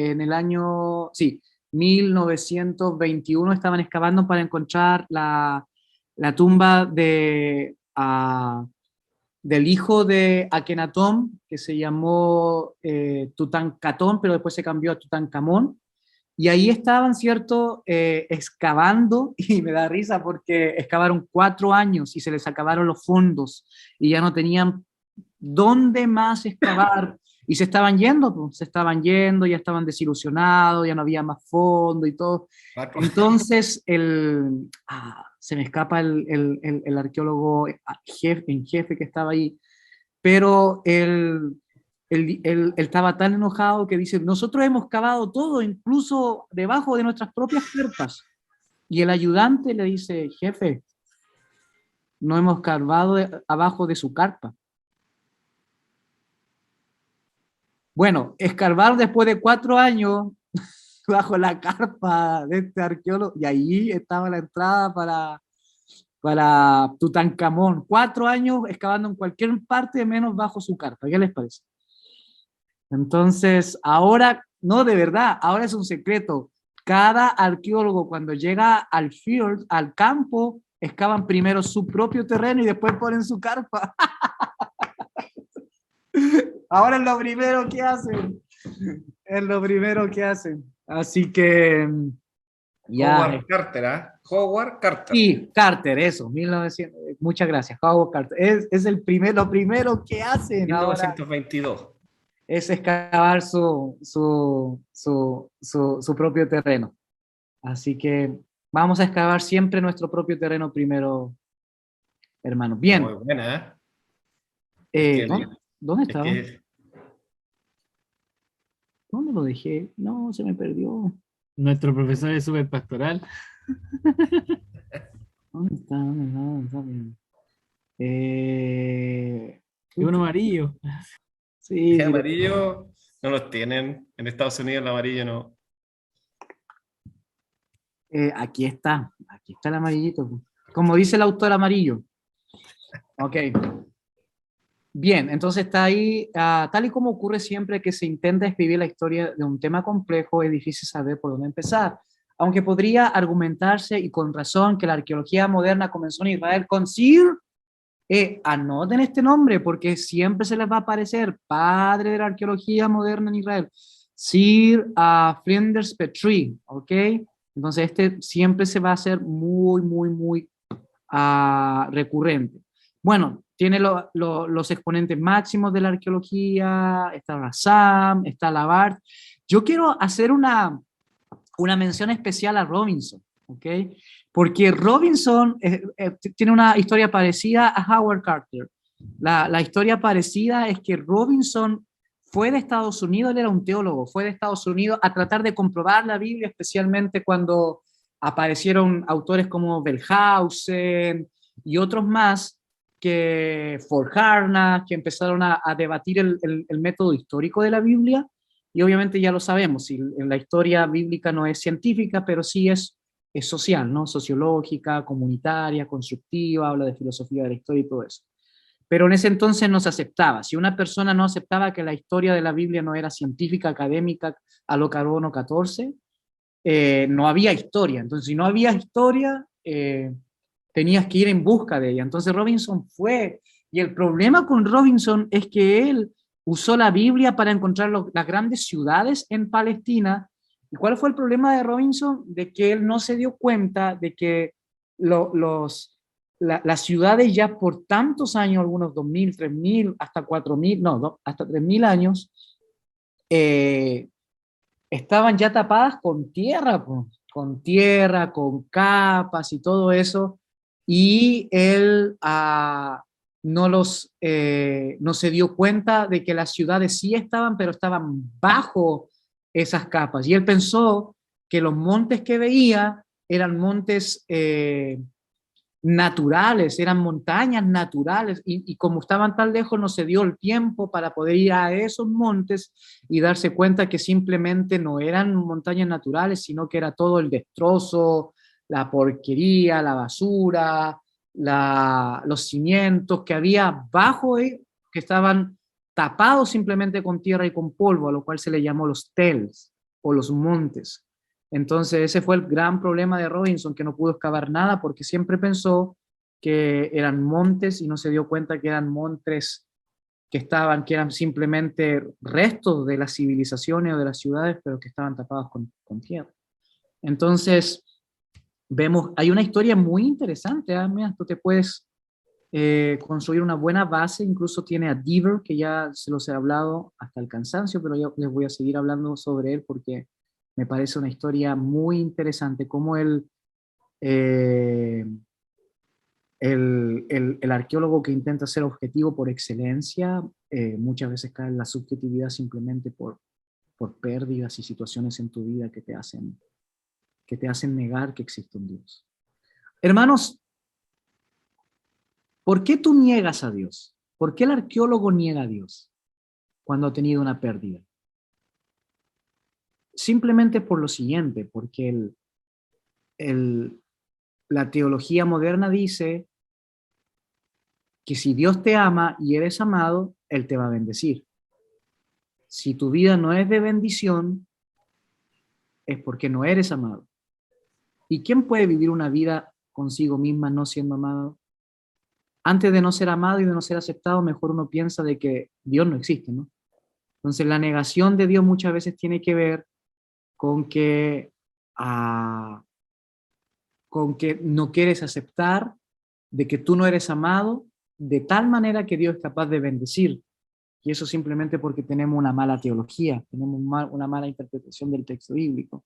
sí, 1921 estaban excavando para encontrar la tumba del hijo de Akenatón, que se llamó Tutankamón, pero después se cambió a Tutankamón. Y ahí estaban, ¿cierto?, excavando, y me da risa porque excavaron 4 años y se les acabaron los fondos y ya no tenían dónde más excavar y se estaban yendo, pues, se estaban yendo, ya estaban desilusionados, ya no había más fondo y todo. Entonces, se me escapa el arqueólogo en jefe que estaba ahí, pero él estaba tan enojado que dice, nosotros hemos cavado todo, incluso debajo de nuestras propias carpas. Y el ayudante le dice, jefe, no hemos cavado abajo de su carpa. Bueno, escarbar después de 4 años bajo la carpa de este arqueólogo, y ahí estaba la entrada para Tutankamón. 4 años excavando en cualquier parte menos bajo su carpa. ¿Qué les parece? Entonces, ahora, no, de verdad, ahora es un secreto. Cada arqueólogo cuando llega al field, al campo, excavan primero su propio terreno y después ponen su carpa. Ahora es lo primero que hacen. Es lo primero que hacen. Así que, ya. Howard Carter, ¿ah? Howard Carter. Sí, Carter, eso, 1900. Muchas gracias, Howard Carter. Es lo primero que hacen ahora 1922. es excavar su propio terreno. Así que vamos a excavar siempre nuestro propio terreno primero, hermano. Bien. Muy buena, ¿eh? ¿Dónde Es estaba? que ¿Dónde lo dejé? No, se me perdió. nuestro profesor es súper pastoral. ¿Dónde está? ¿Dónde está? Y uno amarillo. Sí, el amarillo no los tienen. En Estados Unidos el amarillo no. aquí está el amarillito. Como dice el autor amarillo. Ok. Bien, entonces está ahí, tal y como ocurre siempre que se intenta escribir la historia de un tema complejo, es difícil saber por dónde empezar. Aunque podría argumentarse, y con razón, que la arqueología moderna comenzó en Israel con Sir, anoten este nombre porque siempre se les va a aparecer, padre de la arqueología moderna en Israel, Sir Flinders Petrie, ¿ok? Entonces este siempre se va a hacer muy, muy, muy recurrente. Bueno, tiene los exponentes máximos de la arqueología, está Rassam, está Labart. Yo quiero hacer una mención especial a Robinson, ¿ok? Porque Robinson tiene una historia parecida a Howard Carter. La historia parecida es que Robinson fue de Estados Unidos, él era un teólogo, fue de Estados Unidos a tratar de comprobar la Biblia, especialmente cuando aparecieron autores como Wellhausen y otros más, que Forjarnas, que empezaron a debatir el método histórico de la Biblia. Y obviamente ya lo sabemos, en la historia bíblica no es científica, pero sí es social, ¿no? Sociológica, comunitaria, constructiva, habla de filosofía de la historia y todo eso. Pero en ese entonces no se aceptaba. Si una persona no aceptaba que la historia de la Biblia no era científica, académica, a lo carbono 14, no había historia. Entonces, si no había historia, tenías que ir en busca de ella. Entonces Robinson fue, y el problema con Robinson es que él usó la Biblia para encontrar las grandes ciudades en Palestina. ¿Y cuál fue el problema de Robinson? De que él no se dio cuenta de que las ciudades ya por tantos años, algunos 2000, 3000, hasta 4000, no, hasta 3000 años, estaban ya tapadas con tierra, con capas y todo eso, y él no se dio cuenta de que las ciudades sí estaban, pero estaban bajo esas capas, y él pensó que los montes que veía eran montes naturales, eran montañas naturales, y como estaban tan lejos no se dio el tiempo para poder ir a esos montes y darse cuenta que simplemente no eran montañas naturales, sino que era todo el destrozo, la porquería, la basura, los cimientos que había bajo, que estaban tapados simplemente con tierra y con polvo, a lo cual se le llamó los tells o los montes. Entonces ese fue el gran problema de Robinson, que no pudo excavar nada porque siempre pensó que eran montes y no se dio cuenta que eran montes que eran simplemente restos de las civilizaciones o de las ciudades, pero que estaban tapados con tierra. Entonces vemos, hay una historia muy interesante, mira, tú te puedes construir una buena base, incluso tiene a Deaver, que ya se los he hablado hasta el cansancio, pero yo les voy a seguir hablando sobre él porque me parece una historia muy interesante, como el arqueólogo que intenta ser objetivo por excelencia, muchas veces cae en la subjetividad simplemente por pérdidas y situaciones en tu vida que te hacen negar que existe un Dios. Hermanos, ¿por qué tú niegas a Dios? ¿Por qué el arqueólogo niega a Dios cuando ha tenido una pérdida? Simplemente por lo siguiente, porque la teología moderna dice que si Dios te ama y eres amado, Él te va a bendecir. Si tu vida no es de bendición, es porque no eres amado. ¿Y quién puede vivir una vida consigo misma no siendo amado? Antes de no ser amado y de no ser aceptado, mejor uno piensa de que Dios no existe, ¿no? Entonces la negación de Dios muchas veces tiene que ver con que no quieres aceptar de que tú no eres amado de tal manera que Dios es capaz de bendecir. Y eso simplemente porque tenemos una mala teología, tenemos una mala interpretación del texto bíblico.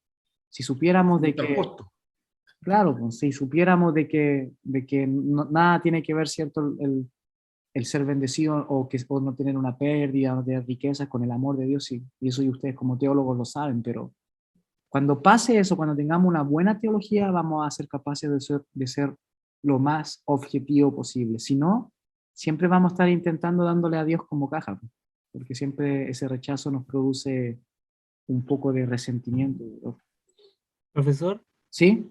Si supiéramos de que... Claro, pues, si supiéramos de que nada tiene que ver, ¿cierto?, el ser bendecido o no tener una pérdida de riquezas con el amor de Dios, y eso y ustedes como teólogos lo saben, pero cuando pase eso, cuando tengamos una buena teología, vamos a ser capaces de ser lo más objetivo posible. Si no, siempre vamos a estar intentando dándole a Dios como caja, porque siempre ese rechazo nos produce un poco de resentimiento. Profesor, ¿Sí?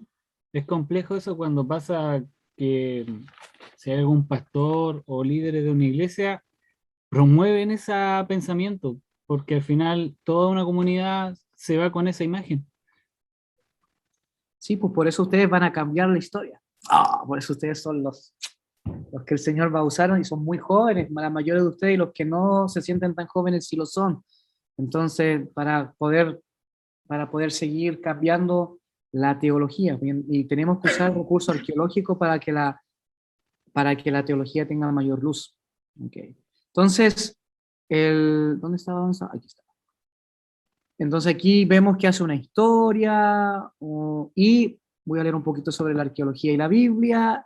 es complejo eso cuando pasa que si hay algún pastor o líderes de una iglesia promueven ese pensamiento, porque al final toda una comunidad se va con esa imagen. Sí, pues por eso ustedes van a cambiar la historia. Por eso ustedes son los que el Señor va a usar y son muy jóvenes, la mayoría de ustedes, y los que no se sienten tan jóvenes sí lo son. Entonces, para poder seguir cambiando la teología, y tenemos que usar el recurso arqueológico para que la teología tenga mayor luz. Okay. Entonces, ¿dónde estaba? Aquí está. Entonces aquí vemos que hace una historia, y voy a leer un poquito sobre la arqueología y la Biblia.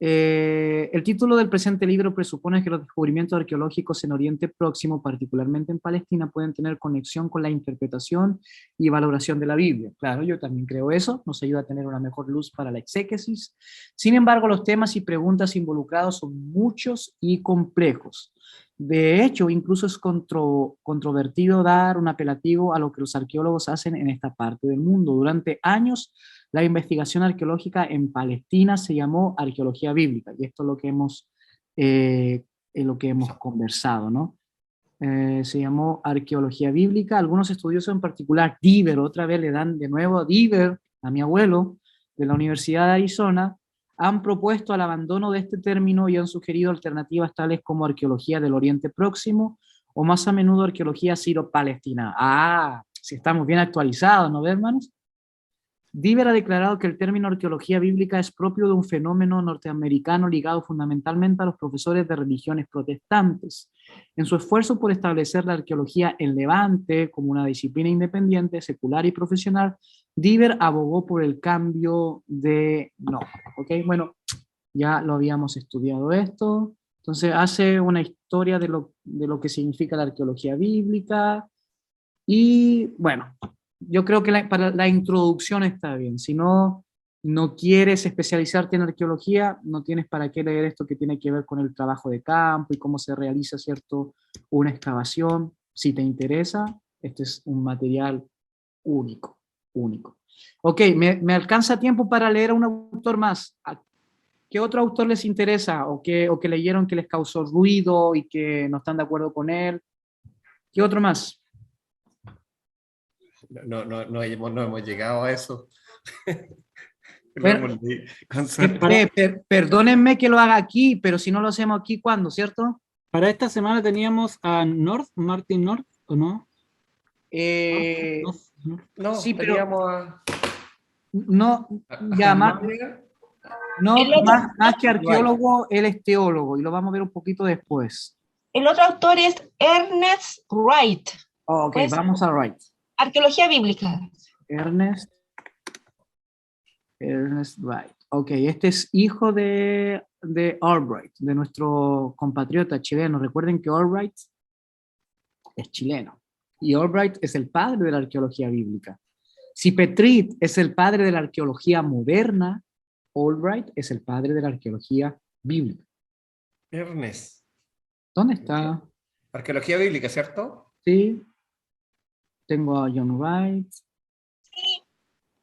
El título del presente libro presupone que los descubrimientos arqueológicos en Oriente Próximo, particularmente en Palestina, pueden tener conexión con la interpretación y valoración de la Biblia. Claro, yo también creo eso, nos ayuda a tener una mejor luz para la exégesis. Sin embargo, los temas y preguntas involucrados son muchos y complejos. De hecho, incluso es controvertido dar un apelativo a lo que los arqueólogos hacen en esta parte del mundo. Durante años, la investigación arqueológica en Palestina se llamó arqueología bíblica, y esto es lo que hemos conversado, ¿no? Se llamó arqueología bíblica. Algunos estudiosos, en particular Deaver, otra vez le dan de nuevo a Deaver, a mi abuelo, de la Universidad de Arizona, han propuesto el abandono de este término y han sugerido alternativas tales como arqueología del Oriente Próximo o más a menudo arqueología siro-palestina. Si estamos bien actualizados, ¿no ve, hermanos? Deaver ha declarado que el término arqueología bíblica es propio de un fenómeno norteamericano ligado fundamentalmente a los profesores de religiones protestantes. En su esfuerzo por establecer la arqueología en Levante como una disciplina independiente, secular y profesional, Deaver abogó por el cambio de nombre. ¿Okay? Bueno, ya lo habíamos estudiado esto. Entonces hace una historia de lo que significa la arqueología bíblica. Y bueno, yo creo que para la introducción está bien. Si no, no quieres especializarte en arqueología, no tienes para qué leer esto que tiene que ver con el trabajo de campo y cómo se realiza, ¿cierto?, una excavación. Si te interesa, este es un material único, único. Ok, me alcanza tiempo para leer a un autor más. ¿Qué otro autor les interesa o que leyeron que les causó ruido y que no están de acuerdo con él? ¿Qué otro más? No hemos llegado a eso. Bueno, perdónenme que lo haga aquí, pero si no lo hacemos aquí, ¿cuándo, cierto? Para esta semana teníamos a Martin North, ¿o no? No, sí, pero teníamos no, ya más, no, más que arqueólogo, él es teólogo y lo vamos a ver un poquito después. El otro autor es Ernest Wright. Ok, pues, vamos a Wright. Arqueología bíblica. Ernest Wright. Ok, este es hijo de Albright, de nuestro compatriota chileno. Recuerden que Albright es chileno y Albright es el padre de la arqueología bíblica. Si Petrit es el padre de la arqueología moderna, Albright es el padre de la arqueología bíblica. Ernest. ¿Dónde está? Arqueología bíblica, ¿cierto? Sí. Tengo a John Wright.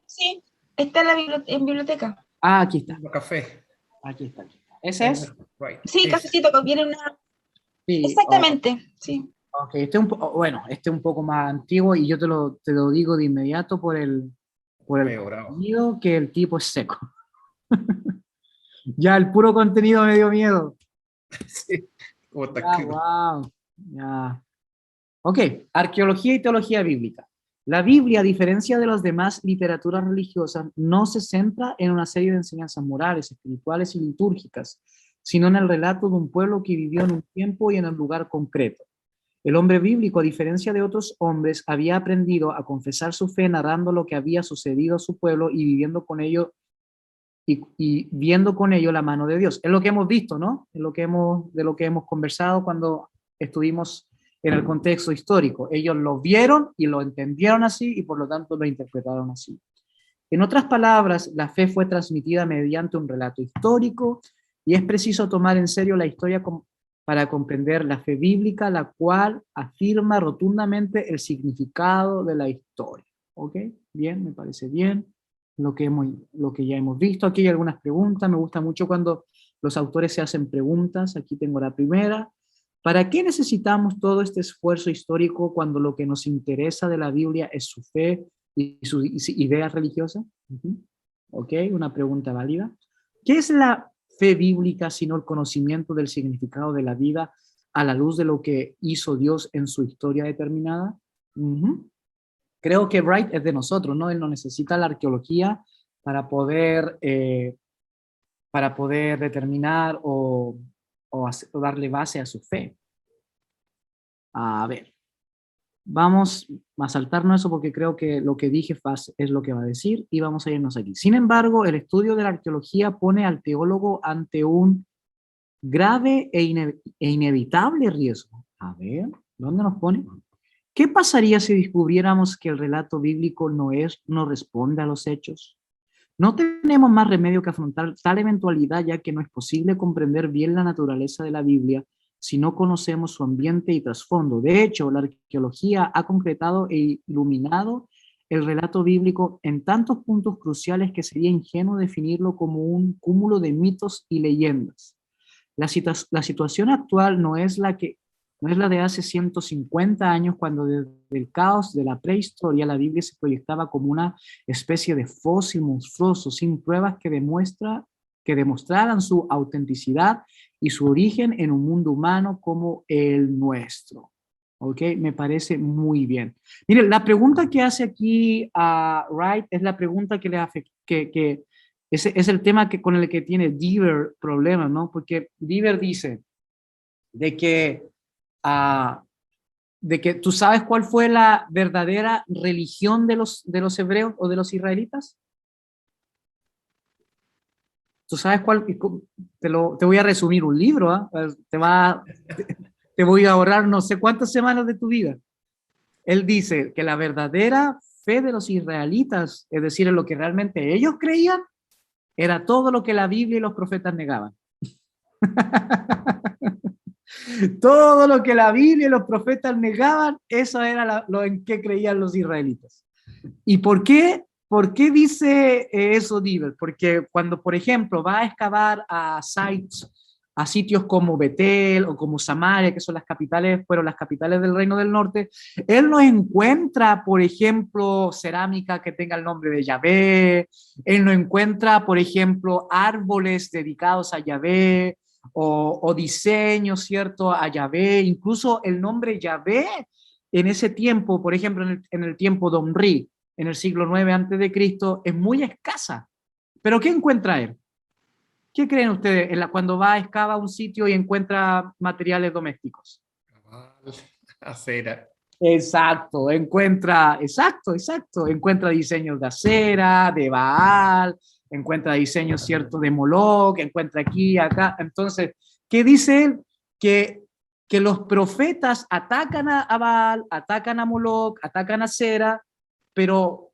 Sí. Está en biblioteca. Ah, aquí está. Café. Aquí está. ¿Ese es? Right. Sí, cafecito, viene una... Sí. Exactamente, sí. Ok, este es un poco más antiguo y yo te lo digo de inmediato por el contenido, que el tipo es seco. Ya, el puro contenido me dio miedo. Sí. Wow. Ya. Ok, arqueología y teología bíblica. La Biblia, a diferencia de las demás literaturas religiosas, no se centra en una serie de enseñanzas morales, espirituales y litúrgicas, sino en el relato de un pueblo que vivió en un tiempo y en un lugar concreto. El hombre bíblico, a diferencia de otros hombres, había aprendido a confesar su fe narrando lo que había sucedido a su pueblo y viviendo con ello y viendo con ello la mano de Dios. Es lo que hemos visto, ¿no? Es de lo que hemos conversado cuando estuvimos en el contexto histórico. Ellos lo vieron y lo entendieron así y por lo tanto lo interpretaron así. En otras palabras, la fe fue transmitida mediante un relato histórico y es preciso tomar en serio la historia para comprender la fe bíblica, la cual afirma rotundamente el significado de la historia. ¿Ok? Bien, me parece bien lo que ya hemos visto. Aquí hay algunas preguntas. Me gusta mucho cuando los autores se hacen preguntas. Aquí tengo la primera. ¿Para qué necesitamos todo este esfuerzo histórico cuando lo que nos interesa de la Biblia es su fe y su idea religiosa? Ok, una pregunta válida. ¿Qué es la fe bíblica sino el conocimiento del significado de la vida a la luz de lo que hizo Dios en su historia determinada? Creo que Wright es de nosotros, ¿no? Él no necesita la arqueología para poder determinar o darle base a su fe. A ver, vamos a saltarnos eso porque creo que lo que dije es lo que va a decir y vamos a irnos aquí. Sin embargo, el estudio de la arqueología pone al teólogo ante un grave e inevitable riesgo. A ver, ¿dónde nos pone? ¿Qué pasaría si descubriéramos que el relato bíblico no responde a los hechos? No tenemos más remedio que afrontar tal eventualidad, ya que no es posible comprender bien la naturaleza de la Biblia si no conocemos su ambiente y trasfondo. De hecho, la arqueología ha concretado e iluminado el relato bíblico en tantos puntos cruciales que sería ingenuo definirlo como un cúmulo de mitos y leyendas. La situación actual no es la de hace 150 años, cuando desde el caos de la prehistoria la Biblia se proyectaba como una especie de fósil monstruoso sin pruebas que demostraran su autenticidad y su origen en un mundo humano como el nuestro. ¿Ok? Me parece muy bien. Miren, la pregunta que hace aquí a Wright es la pregunta que le afecta, que es el tema con el que tiene Deaver problemas, ¿no? Porque Deaver dice de que tú sabes cuál fue la verdadera religión de los hebreos o de los israelitas. ¿Tú sabes cuál? Te voy a resumir un libro, ¿eh? Te voy a ahorrar no sé cuántas semanas de tu vida. Él dice que la verdadera fe de los israelitas, es decir, en lo que realmente ellos creían, era todo lo que la Biblia y los profetas negaban. Todo lo que la Biblia y los profetas negaban, eso era lo en que creían los israelitas. ¿Y por qué? ¿Por qué dice eso Diver? Porque cuando, por ejemplo, va a excavar a sites, a sitios como Betel o como Samaria, que son las capitales, fueron las capitales del Reino del Norte, él no encuentra, por ejemplo, cerámica que tenga el nombre de Yahvé, él no encuentra, por ejemplo, árboles dedicados a Yahvé, o diseños, ¿cierto?, a Yahvé, incluso el nombre Yahvé en ese tiempo, por ejemplo, en el tiempo de Omri, en el siglo 9 antes de Cristo, es muy escasa. ¿Pero qué encuentra él? ¿Qué creen ustedes cuando va a excava un sitio y encuentra materiales domésticos? Acera. Exacto, encuentra diseños de acera, de Baal, encuentra diseños ciertos de Moloch, encuentra aquí, acá. Entonces, ¿qué dice él? Que los profetas atacan a Baal, atacan a Moloch, atacan a Acera, pero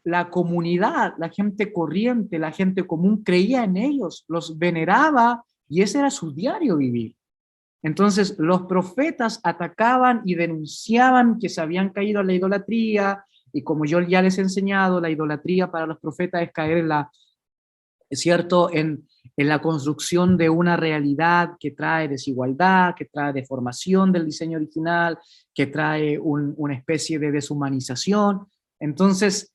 la comunidad, la gente corriente, la gente común creía en ellos, los veneraba y ese era su diario vivir. Entonces los profetas atacaban y denunciaban que se habían caído a la idolatría, y como yo ya les he enseñado, la idolatría para los profetas es caer ¿cierto?, en la construcción de una realidad que trae desigualdad, que trae deformación del diseño original, que trae una especie de deshumanización. Entonces,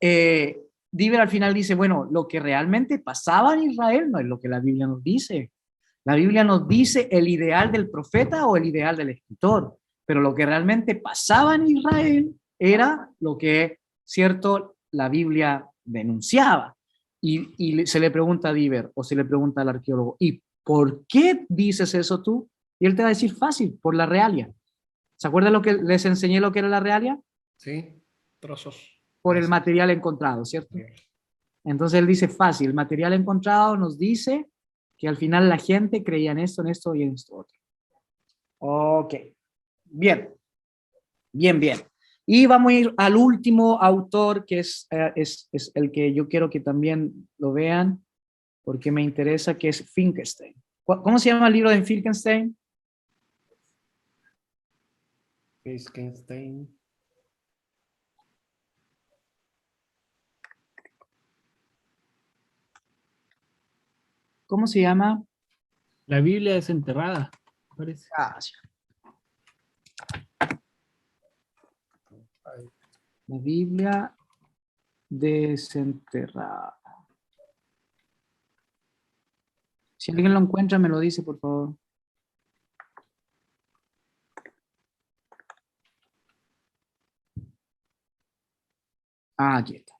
Diver al final dice, bueno, lo que realmente pasaba en Israel no es lo que la Biblia nos dice. La Biblia nos dice el ideal del profeta o el ideal del escritor, pero lo que realmente pasaba en Israel era lo que, cierto, la Biblia denunciaba. Y se le pregunta a Diver o se le pregunta al arqueólogo, ¿y por qué dices eso tú? Y él te va a decir fácil, por la realia. ¿Se acuerdan lo que les enseñé lo que era la realia? Sí, trozos. Por el material encontrado, ¿cierto? Entonces él dice fácil, el material encontrado nos dice que al final la gente creía en esto y en esto otro. Ok, bien, bien, bien. Y vamos a ir al último autor, que es el que yo quiero que también lo vean, porque me interesa, que es Finkelstein. ¿Cómo se llama el libro de Finkelstein? Finkelstein. ¿Cómo se llama? La Biblia desenterrada, parece. Gracias. La Biblia desenterrada. Si alguien lo encuentra, me lo dice, por favor. Ah, aquí está.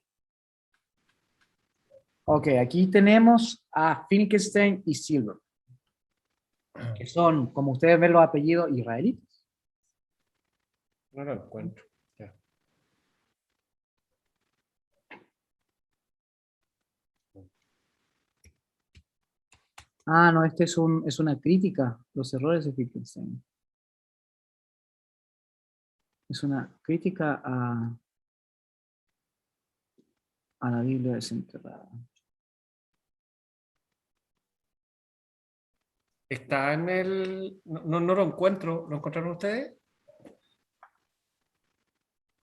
Ok, aquí tenemos a Finkelstein y Silver, que son, como ustedes ven, los apellidos israelitas. No lo encuentro. Ya. Ah, no, este es una crítica, los errores de Finkelstein. Es una crítica a la Biblia desenterrada. Está en el... No lo encuentro. ¿Lo encontraron ustedes?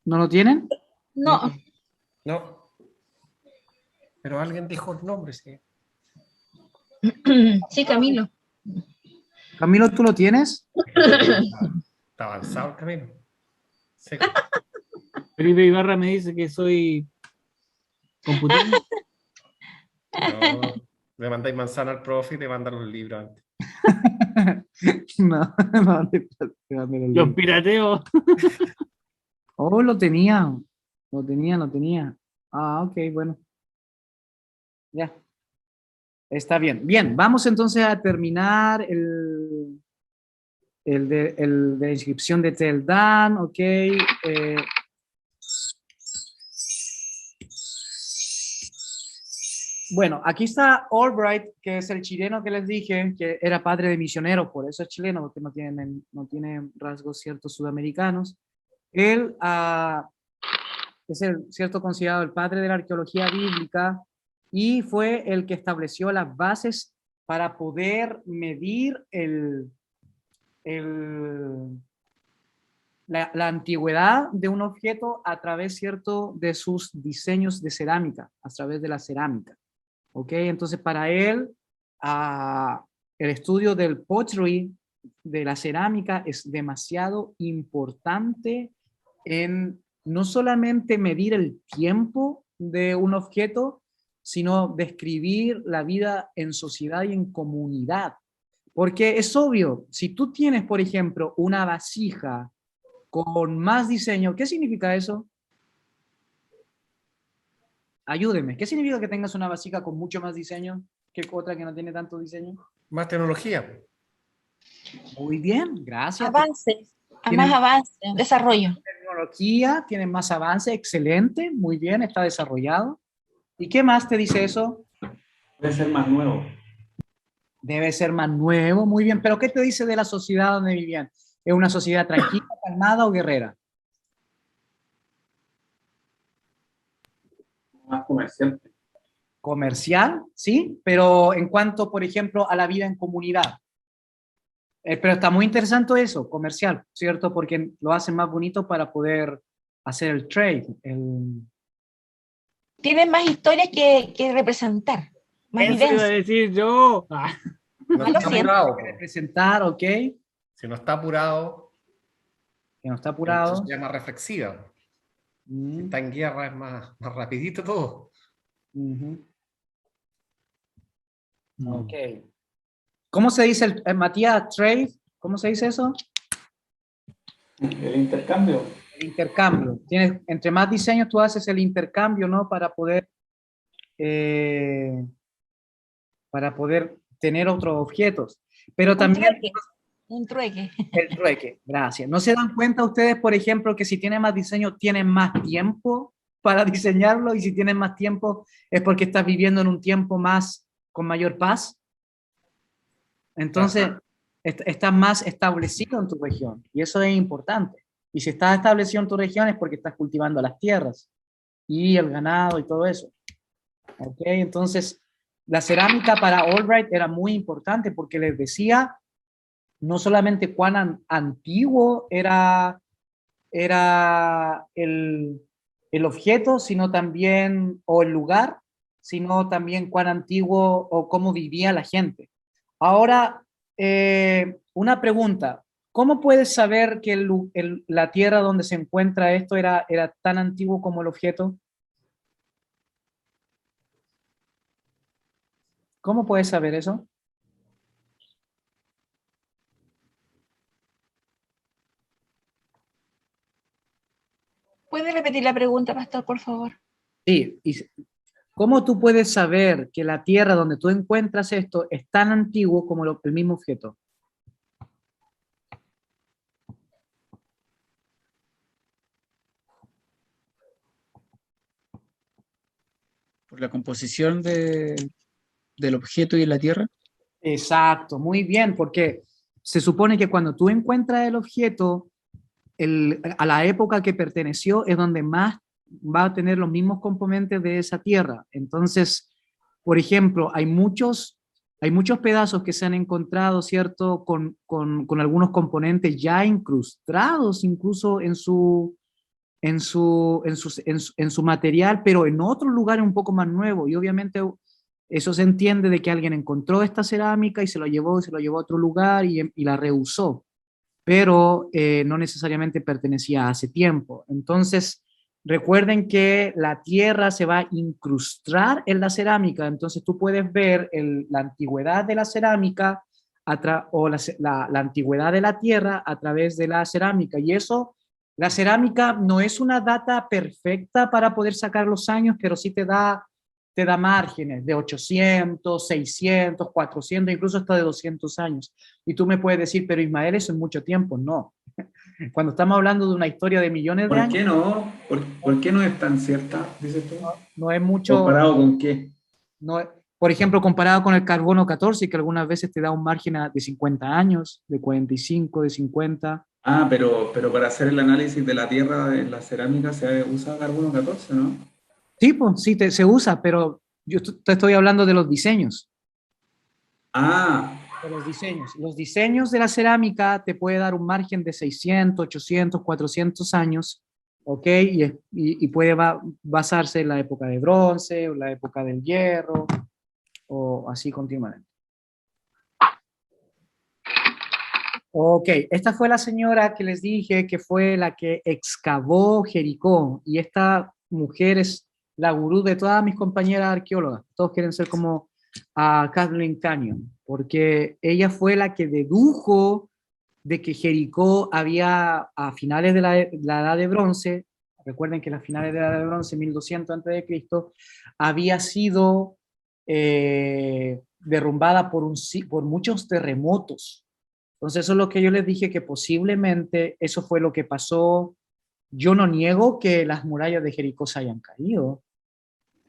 ¿No lo tienen? No, No. Pero alguien dijo el nombre, sí. sí, Camilo. Camilo, ¿tú lo tienes? Está avanzado el camino. Sí. Felipe Ibarra me dice que soy computador. No, le mandáis manzana al profe y le mandan los libros antes. No, no. Los pirateo. Oh, lo tenía. Lo tenía. Ah, ok, bueno. Ya. Está bien. Bien, vamos entonces a terminar el de la inscripción de Tel Dan, ok. Bueno, aquí está Albright, que es el chileno que les dije, que era padre de misioneros, por eso es chileno, porque no tiene rasgos ciertos sudamericanos. Él es cierto, considerado el padre de la arqueología bíblica y fue el que estableció las bases para poder medir la antigüedad de un objeto a través, cierto, de sus diseños de cerámica, a través de la cerámica. ¿Ok? Entonces, para él, el estudio del pottery, de la cerámica, es demasiado importante en no solamente medir el tiempo de un objeto, sino describir la vida en sociedad y en comunidad. Porque es obvio, si tú tienes, por ejemplo, una vasija con más diseño, ¿qué significa eso? Ayúdeme, ¿qué significa que tengas una vasija con mucho más diseño que otra que no tiene tanto diseño? Más tecnología. Muy bien, gracias. Avances, más avance, desarrollo. Tecnología, tiene más avance, excelente, muy bien, está desarrollado. ¿Y qué más te dice eso? Debe ser más nuevo. Debe ser más nuevo, muy bien. ¿Pero qué te dice de la sociedad donde vivían? ¿Es una sociedad tranquila, calmada o guerrera? Más comercial. Comercial, sí, pero en cuanto, por ejemplo, a la vida en comunidad. Pero está muy interesante eso, comercial, ¿cierto? Porque lo hacen más bonito para poder hacer el trade. Tienen más historias que representar, más Eso iba a vivencias. decir yo. No lo está siento. apurado. Representar, ¿ok? Que Si no está apurado, no está eso apurado. se llama reflexiva. Si Mm, está en guerra es más rapidito todo. ujú. Ok. ¿Cómo se dice, Matías, trade? ¿Cómo se dice eso? El intercambio. El intercambio. Tienes, entre más diseños tú haces el intercambio, ¿no? Para poder tener otros objetos. Pero también Un trueque. el trueque, gracias. ¿No se dan cuenta ustedes, por ejemplo, que si tienen más diseño, tienen más tiempo para diseñarlo? Y si tienen más tiempo, es porque estás viviendo en un tiempo más con mayor paz. Entonces, estás más establecido en tu región. Y eso es importante. Y si estás establecido en tu región es porque estás cultivando las tierras y el ganado y todo eso. ¿Ok? Entonces, la cerámica para Albright era muy importante porque les decía no solamente cuán antiguo era el objeto, sino también, o el lugar, sino también cuán antiguo o cómo vivía la gente. Ahora, una pregunta. ¿Cómo puedes saber que la tierra donde se encuentra esto era tan antiguo como el objeto? ¿Cómo puedes saber eso? ¿Puede repetir la pregunta, pastor, por favor? Sí, y ¿cómo tú puedes saber que la tierra donde tú encuentras esto es tan antiguo como el mismo objeto? Por la composición del objeto y de la tierra. Exacto, muy bien, porque se supone que cuando tú encuentras el objeto, a la época que perteneció es donde más va a tener los mismos componentes de esa tierra. Entonces, por ejemplo, hay muchos pedazos que se han encontrado, ¿cierto?, con algunos componentes ya incrustados incluso en su material, pero en otro lugar un poco más nuevo. Y obviamente eso se entiende de que alguien encontró esta cerámica y se lo llevó a otro lugar y la reusó, pero no necesariamente pertenecía a hace tiempo. Entonces, recuerden que la tierra se va a incrustar en la cerámica, entonces tú puedes ver la antigüedad de la cerámica o la antigüedad de la tierra a través de la cerámica, y eso, la cerámica no es una data perfecta para poder sacar los años, pero sí te da márgenes de 800, 600, 400, incluso hasta de 200 años. Y tú me puedes decir, pero Ismael, eso es mucho tiempo. No. Cuando estamos hablando de una historia de millones de ¿Por años, qué no? ¿Por qué no es tan cierta, dices tú? no es mucho. ¿Comparado con qué? No, por ejemplo, comparado con el carbono 14, que algunas veces te da un margen de 50 años, de 45, de 50. Ah, pero para hacer el análisis de la tierra en la cerámica se usa carbono 14, ¿no? Sí, pues, sí, se usa, pero yo te estoy hablando de los diseños. Ah, De los diseños. Los diseños de la cerámica te puede dar un margen de 600, 800, 400 años, ¿ok? Y puede basarse en la época de bronce, o la época del hierro, o así continuamente. Ok, esta fue la señora que les dije que fue la que excavó Jericó, y esta mujer es la gurú de todas mis compañeras arqueólogas. Todos quieren ser como a Kathleen Canyon, porque ella fue la que dedujo de que Jericó había, a finales de la Edad de Bronce, recuerden que a finales de la Edad de Bronce, 1200 a.C., había sido derrumbada por muchos terremotos. Entonces eso es lo que yo les dije, que posiblemente eso fue lo que pasó. Yo no niego que las murallas de Jericó se hayan caído.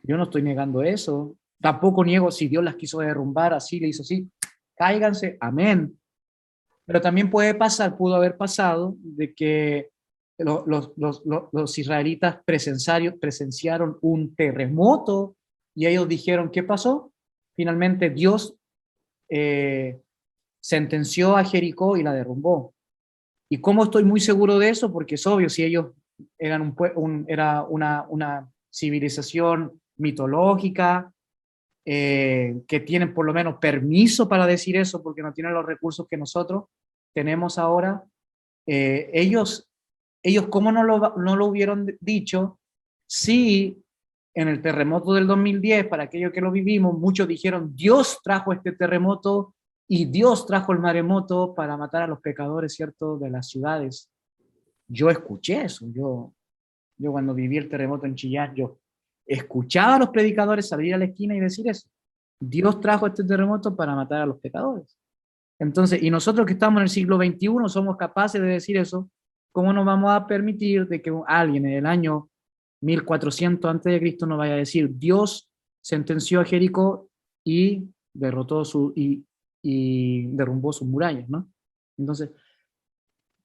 Yo no estoy negando eso. Tampoco niego si Dios las quiso derrumbar así, le hizo así, cáiganse, amén. Pero también puede pasar, pudo haber pasado, de que los israelitas presenciaron un terremoto y ellos dijeron, ¿qué pasó? Finalmente Dios sentenció a Jericó y la derrumbó. ¿Y cómo estoy muy seguro de eso? Porque es obvio, si ellos eran era una civilización mitológica, que tienen por lo menos permiso para decir eso, porque no tienen los recursos que nosotros tenemos ahora, ellos ¿cómo no lo hubieron dicho si en el terremoto del 2010, para aquellos que lo vivimos, muchos dijeron, Dios trajo este terremoto y Dios trajo el maremoto para matar a los pecadores, ¿cierto?, de las ciudades. Yo escuché eso, yo cuando viví el terremoto en Chillán, yo escuchaba a los predicadores salir a la esquina y decir eso. Dios trajo este terremoto para matar a los pecadores. Entonces, y nosotros que estamos en el siglo XXI somos capaces de decir eso, ¿cómo nos vamos a permitir de que alguien en el año 1400 antes de Cristo nos vaya a decir, Dios sentenció a Jericó y derrotó y derrumbó sus murallas, ¿no? Entonces,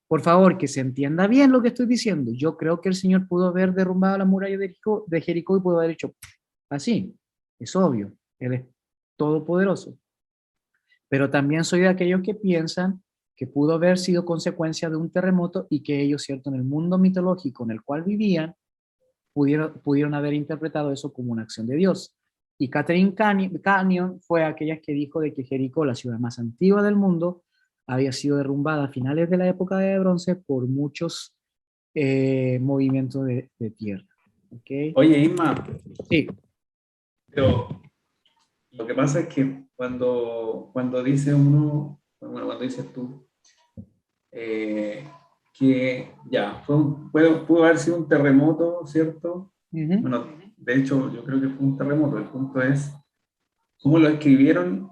por favor, que se entienda bien lo que estoy diciendo. Yo creo que el Señor pudo haber derrumbado la muralla de Jericó y pudo haber hecho así. Es obvio. Él es todopoderoso. Pero también soy de aquellos que piensan que pudo haber sido consecuencia de un terremoto y que ellos, cierto, en el mundo mitológico en el cual vivían, pudieron haber interpretado eso como una acción de Dios. Y Catherine Canyon fue aquella que dijo de que Jericó, la ciudad más antigua del mundo, había sido derrumbada a finales de la época de bronce por muchos movimientos de tierra. ¿Okay? oye, Isma, Sí. pero lo que pasa es que cuando dice uno, bueno, cuando dices tú, que ya, pudo haber sido un terremoto, ¿cierto? Bueno, de hecho, yo creo que fue un terremoto. El punto es cómo lo escribieron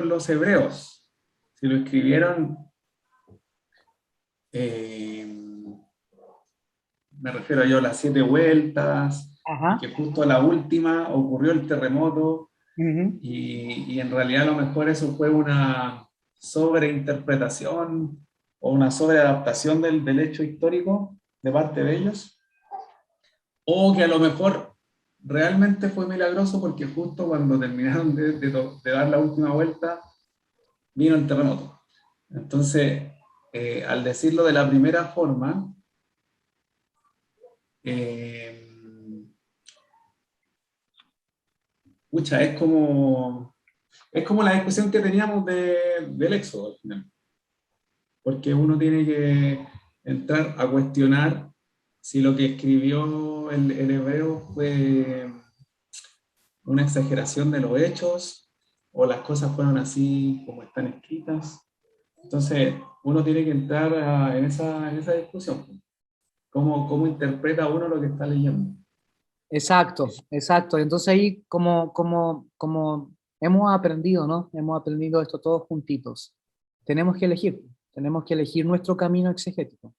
los hebreos. Si lo escribieron, me refiero yo a las 7 vueltas, Ajá. que justo a la última ocurrió el terremoto, y en realidad a lo mejor eso fue una sobreinterpretación o una sobreadaptación del hecho histórico de parte de ellos, o que a lo mejor realmente fue milagroso porque justo cuando terminaron de dar la última vuelta vino el terremoto. Entonces, al decirlo de la primera forma, pucha, es como la discusión que teníamos del Éxodo al final, porque uno tiene que entrar a cuestionar si lo que escribió el hebreo fue una exageración de los hechos o las cosas fueron así como están escritas. Entonces, uno tiene que entrar en esa discusión. ¿Cómo interpreta uno lo que está leyendo? Exacto, exacto. Entonces ahí como hemos aprendido, ¿no? Hemos aprendido esto todos juntitos. Tenemos que elegir nuestro camino exegético.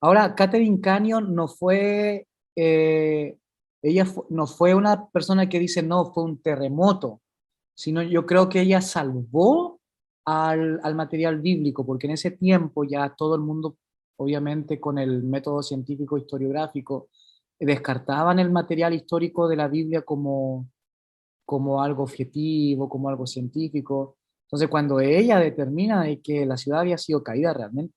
Ahora, Catherine Canyon no fue, no fue una persona que dice, no, fue un terremoto, sino yo creo que ella salvó al material bíblico, porque en ese tiempo ya todo el mundo, obviamente con el método científico historiográfico, descartaban el material histórico de la Biblia como algo objetivo, como algo científico. Entonces, cuando ella determina de que la ciudad había sido caída realmente,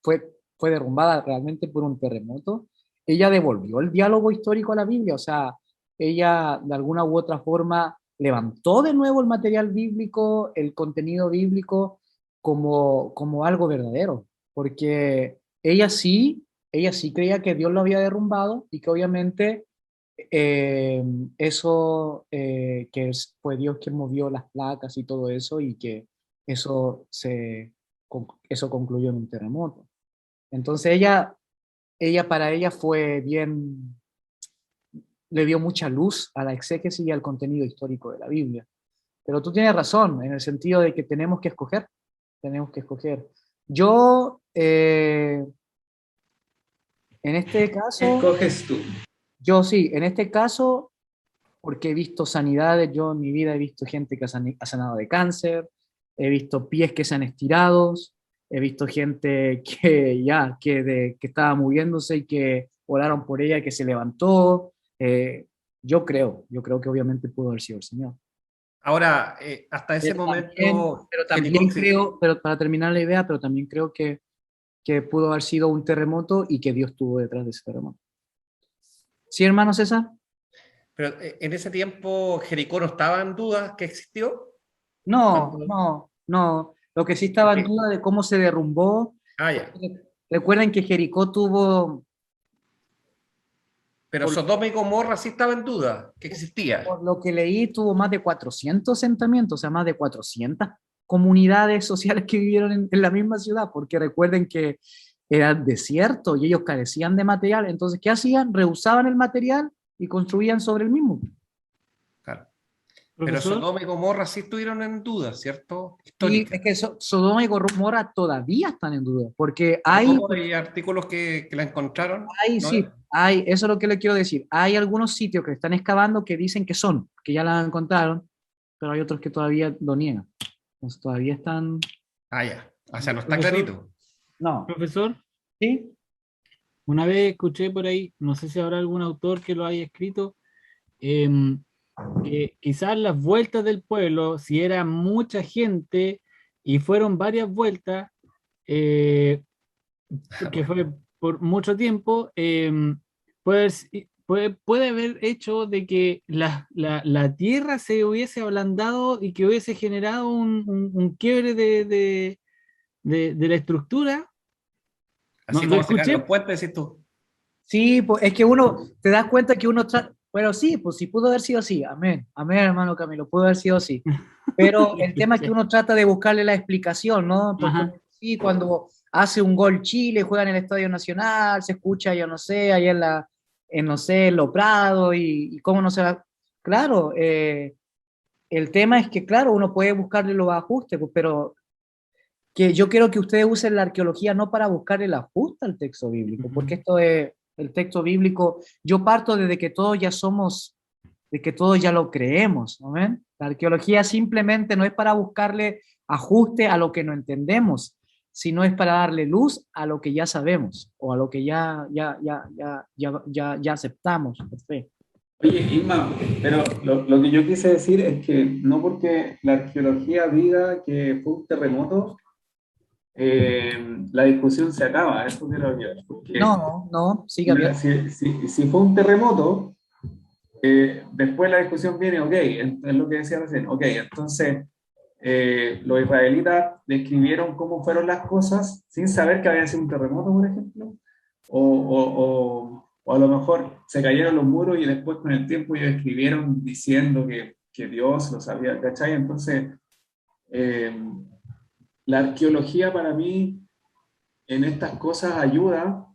fue derrumbada realmente por un terremoto, ella devolvió el diálogo histórico a la Biblia, o sea, ella de alguna u otra forma levantó de nuevo el material bíblico, el contenido bíblico como algo verdadero, porque ella sí creía que Dios lo había derrumbado y que obviamente fue Dios quien movió las placas y todo eso y que eso concluyó en un terremoto. Entonces para ella fue bien, le dio mucha luz a la exégesis y al contenido histórico de la Biblia. Pero tú tienes razón, en el sentido de que tenemos que escoger. Yo, en este caso, Escoges tú. yo sí, en este caso, porque he visto sanidades, yo en mi vida he visto gente que ha sanado de cáncer, he visto pies que se han estirado, he visto gente que estaba moviéndose y que oraron por ella, que se levantó. Yo creo que obviamente pudo haber sido el Señor. Ahora, hasta ese momento... Pero también creo, pero para terminar la idea, pero también creo que pudo haber sido un terremoto y que Dios estuvo detrás de ese terremoto. ¿Sí, hermano César? Pero en ese tiempo Jericó no estaba en duda que existió. No. Lo que sí estaba en duda de cómo se derrumbó. Ya. Recuerden que Jericó tuvo... Pero Sodoma y Gomorra sí estaba en duda que existía. Por lo que leí, tuvo más de 400 asentamientos, o sea, más de 400 comunidades sociales que vivieron en la misma ciudad, porque recuerden que era desierto y ellos carecían de material. Entonces, ¿qué hacían? Reusaban el material y construían sobre el mismo. Claro. ¿Profesor? Pero Sodoma y Gomorra sí estuvieron en duda, ¿cierto? Y es que Sodoma y Gomorra todavía están en duda, porque hay artículos que la encontraron. ¿No? Sí, eso es lo que le quiero decir. Hay algunos sitios que están excavando que dicen que ya la encontraron, pero hay otros que todavía lo niegan. Entonces, todavía están... Ya. O sea, no está ¿Profesor? clarito. No. Profesor, ¿Sí? una vez escuché por ahí, no sé si habrá algún autor que lo haya escrito, que quizás las vueltas del pueblo, si era mucha gente y fueron varias vueltas, que fue por mucho tiempo, puede haber hecho de que la tierra se hubiese ablandado y que hubiese generado un quiebre de la estructura. Así No, como lo se caen escuché. los puentes, decís tú. Sí, pues es que uno, te das cuenta que uno... Bueno, sí, pues sí pudo haber sido así. Amén. Amén, hermano Camilo, pudo haber sido así. Pero el tema es que uno trata de buscarle la explicación, ¿no? Porque Ajá. sí, cuando hace un gol Chile, juega en el Estadio Nacional, se escucha, yo no sé, allá no sé, en Lo Prado, y cómo no se va. Claro, el tema es que, claro, uno puede buscarle los ajustes, pues, pero que yo quiero que ustedes usen la arqueología no para buscar el ajuste al texto bíblico, porque esto es el texto bíblico. Yo parto desde que todos ya somos, de que todos ya lo creemos, ¿no ven? La arqueología simplemente no es para buscarle ajuste a lo que no entendemos, sino es para darle luz a lo que ya sabemos o a lo que ya aceptamos por fe. Oye, Isma, pero lo que yo quise decir es que no porque la arqueología diga que fue un terremoto, la discusión se acaba, eso quiero decir. No, sigue abierto. Si fue un terremoto, después la discusión viene, ok, es lo que decía recién, ok, entonces los israelitas describieron cómo fueron las cosas sin saber que había sido un terremoto, por ejemplo, o a lo mejor se cayeron los muros y después con el tiempo ellos escribieron diciendo que Dios los había, ¿cachai? Entonces, la arqueología para mí en estas cosas ayuda,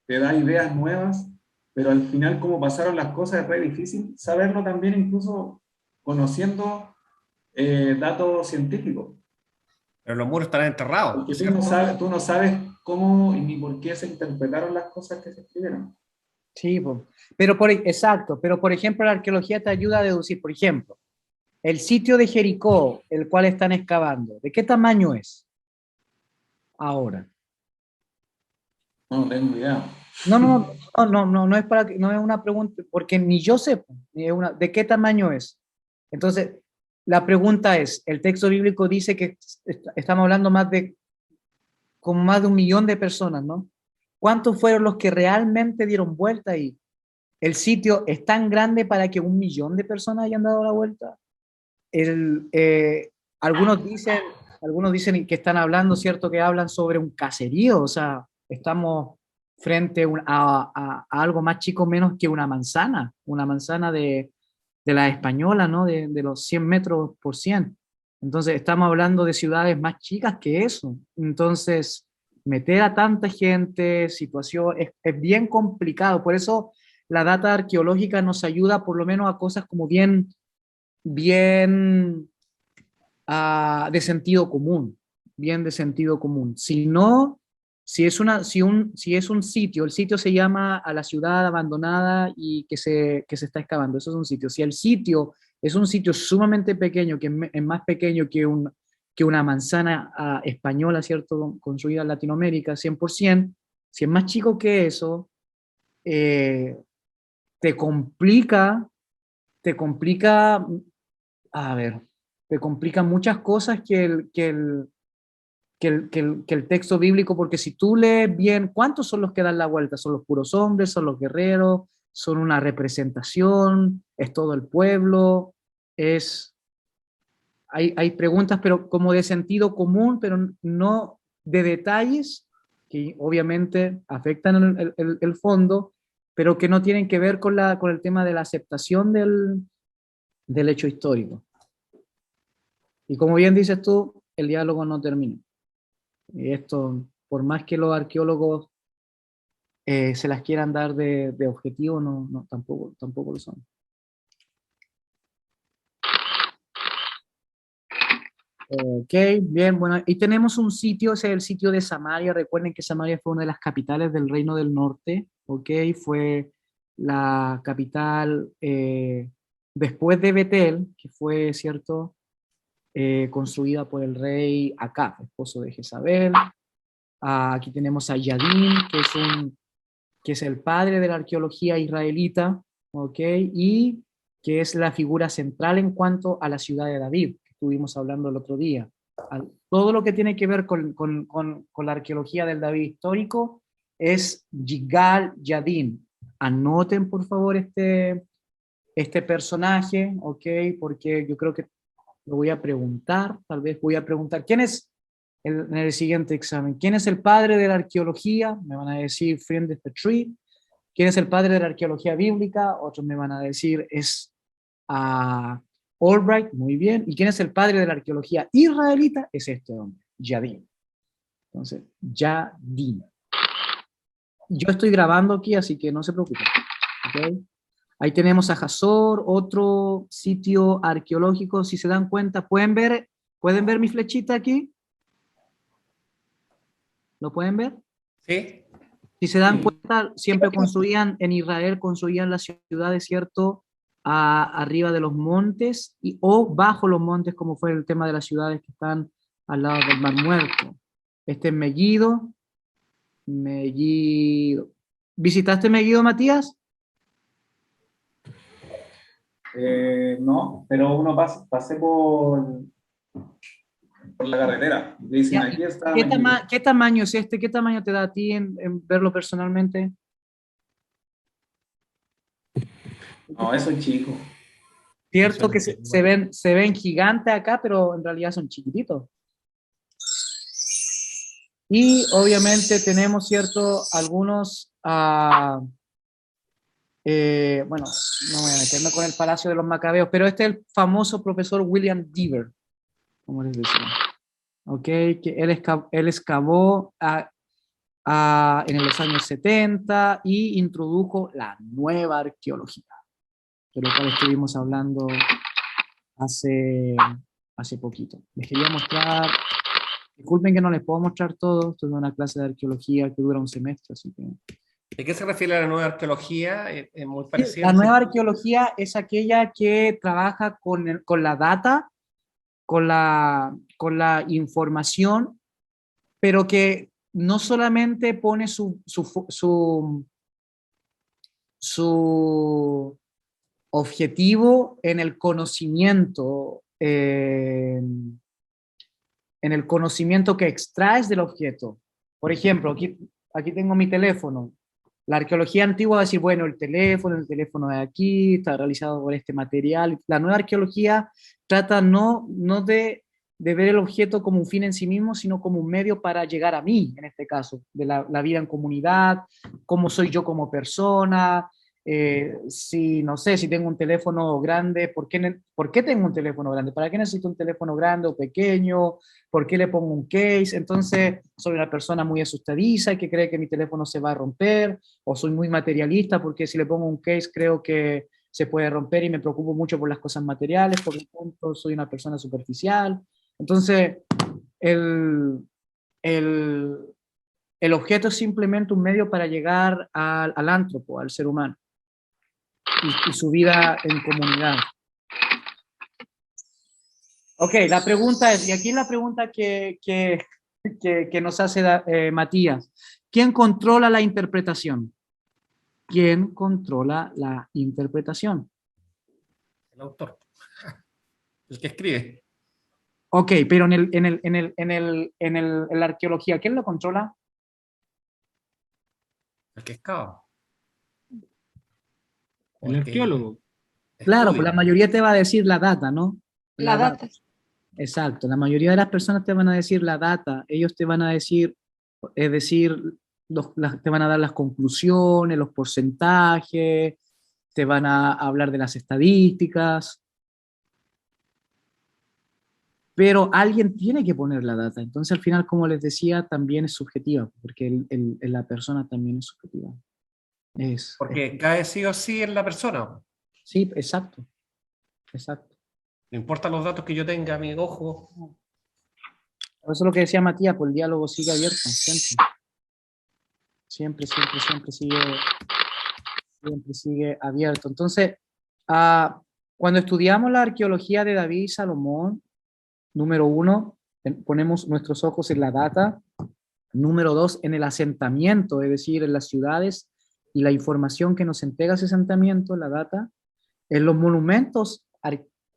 te da ideas nuevas, pero al final cómo pasaron las cosas es re difícil saberlo también, incluso conociendo datos científicos. Pero los muros están enterrados. Porque tú no sabes cómo y ni por qué se interpretaron las cosas que se escribieron. Sí, pero exacto, pero por ejemplo la arqueología te ayuda a deducir, por ejemplo, el sitio de Jericó, el cual están excavando, ¿de qué tamaño es ahora? No tengo idea. No es para no es una pregunta, porque ni yo sé, ni es una, ¿de qué tamaño es? Entonces, la pregunta es, el texto bíblico dice que estamos hablando con más de 1 millón de personas, ¿no? ¿Cuántos fueron los que realmente dieron vuelta ahí? ¿El sitio es tan grande para que 1 millón de personas hayan dado la vuelta? El, eh, algunos dicen, algunos dicen que están hablando, ¿cierto? Que hablan sobre un caserío, o sea, estamos frente a algo más chico menos que una manzana de la española, ¿no? De los 100 metros por 100. Entonces, estamos hablando de ciudades más chicas que eso. Entonces, meter a tanta gente, situación, es bien complicado. Por eso la data arqueológica nos ayuda por lo menos a cosas como bien de sentido común, bien de sentido común. Si no, si es un sitio, el sitio se llama a la ciudad abandonada y que se está excavando, eso es un sitio. Si el sitio es un sitio sumamente pequeño, que es más pequeño que una manzana española, ¿cierto? Construida en Latinoamérica, 100%, si es más chico que eso, eh, te complica, te complica a ver, te complican muchas cosas que el texto bíblico, porque si tú lees bien, ¿cuántos son los que dan la vuelta? ¿Son los puros hombres? ¿Son los guerreros? ¿Son una representación? ¿Es todo el pueblo? Es, hay preguntas, pero como de sentido común, pero no de detalles que obviamente afectan el fondo, pero que no tienen que ver con el tema de la aceptación del hecho histórico. Y como bien dices tú, el diálogo no termina. Y esto, por más que los arqueólogos se las quieran dar de objetivo, tampoco lo son. Ok, bien, bueno, y tenemos un sitio, ese es el sitio de Samaria. Recuerden que Samaria fue una de las capitales del Reino del Norte, ok, fue la capital después de Betel, que fue, cierto, construida por el rey Acab, esposo de Jezabel. Aquí tenemos a Yadín, que es el padre de la arqueología israelita, ¿ok? Y que es la figura central en cuanto a la ciudad de David, que estuvimos hablando el otro día. Todo lo que tiene que ver con la arqueología del David histórico es Yigal Yadín. Anoten, por favor, este personaje, ¿ok? Porque yo creo que lo voy a preguntar, tal vez voy a preguntar, ¿quién es en el siguiente examen? ¿Quién es el padre de la arqueología? Me van a decir Friend of the Tree. ¿Quién es el padre de la arqueología bíblica? Otros me van a decir es Albright, muy bien. ¿Y quién es el padre de la arqueología israelita? Es este hombre, Yadin. Entonces, Yadin. Yo estoy grabando aquí, así que no se preocupen. ¿Okay? Ahí tenemos a Hazor, otro sitio arqueológico. Si se dan cuenta, ¿pueden ver mi flechita aquí? ¿Lo pueden ver? Sí. Si se dan cuenta, siempre en Israel construían las ciudades, ¿cierto? Arriba de los montes o bajo los montes, como fue el tema de las ciudades que están al lado del Mar Muerto. Este es Megiddo. Megiddo. ¿Visitaste Megiddo, Matías? No, pero uno pasé por la carretera. Dicen, aquí está. ¿Qué tamaño es este? ¿Qué tamaño te da a ti en verlo personalmente? No, eso es chico. Cierto que se ven gigantes acá, pero en realidad son chiquititos. Y obviamente tenemos, cierto, algunos, bueno, no voy a meterme con el Palacio de los Macabeos, pero este es el famoso profesor William Dever, como les decía. Ok, que él excavó en los años 70 y introdujo la nueva arqueología, de lo cual estuvimos hablando hace poquito. Les quería mostrar, disculpen que no les puedo mostrar todo, esto es una clase de arqueología que dura un semestre, así que ¿De qué se refiere a la nueva arqueología? Es muy parecida. La nueva arqueología es aquella que trabaja con la data, con la información, pero que no solamente pone su objetivo en el conocimiento, en el conocimiento que extraes del objeto. Por ejemplo, aquí tengo mi teléfono. La arqueología antigua va a decir, bueno, el teléfono de aquí está realizado por este material. La nueva arqueología trata no de ver el objeto como un fin en sí mismo, sino como un medio para llegar a mí, en este caso, de la vida en comunidad, cómo soy yo como persona, no sé, si tengo un teléfono grande, ¿por qué tengo un teléfono grande? ¿Para qué necesito un teléfono grande o pequeño? ¿Por qué le pongo un case? Entonces, soy una persona muy asustadiza que cree que mi teléfono se va a romper, o soy muy materialista porque si le pongo un case creo que se puede romper y me preocupo mucho por las cosas materiales, por lo tanto soy una persona superficial. Entonces, el objeto es simplemente un medio para llegar al ántropo, al ser humano, y su vida en comunidad. Ok, la pregunta es, y aquí es la pregunta que nos hace Matías. ¿Quién controla la interpretación? ¿Quién controla la interpretación? El autor. El que escribe. Ok, pero en la arqueología, ¿quién lo controla? El que excava. El arqueólogo. Claro, pues la mayoría te va a decir la data, ¿no? La data. Exacto, la mayoría de las personas te van a decir la data, ellos te van a decir, es decir, te van a dar las conclusiones, los porcentajes, te van a hablar de las estadísticas, pero alguien tiene que poner la data, entonces al final, como les decía, también es subjetiva, porque la persona también es subjetiva. Porque cae sí o sí en la persona. Sí, exacto, exacto. No importa los datos que yo tenga, mi ojo. Eso es lo que decía Matías, pues el diálogo sigue abierto, siempre sigue abierto. Entonces, cuando estudiamos la arqueología de David y Salomón, número 1, ponemos nuestros ojos en la data, número 2, en el asentamiento, es decir, en las ciudades y la información que nos entrega ese asentamiento, la data, en los monumentos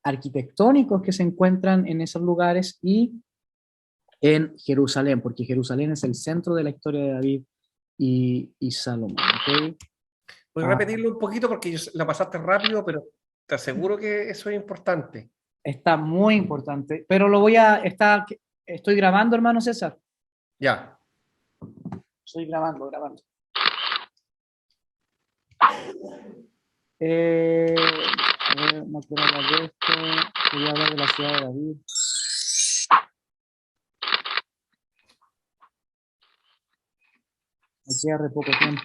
arquitectónicos que se encuentran en esos lugares y en Jerusalén, porque Jerusalén es el centro de la historia de David y Salomón. ¿Okay? Voy a repetirlo un poquito porque la pasaste rápido, pero te aseguro que eso es importante. Está muy importante, pero estoy grabando, hermano César. Ya. Estoy grabando. No quiero hablar de esto, voy a hablar de la ciudad de David. Me queda re poco tiempo.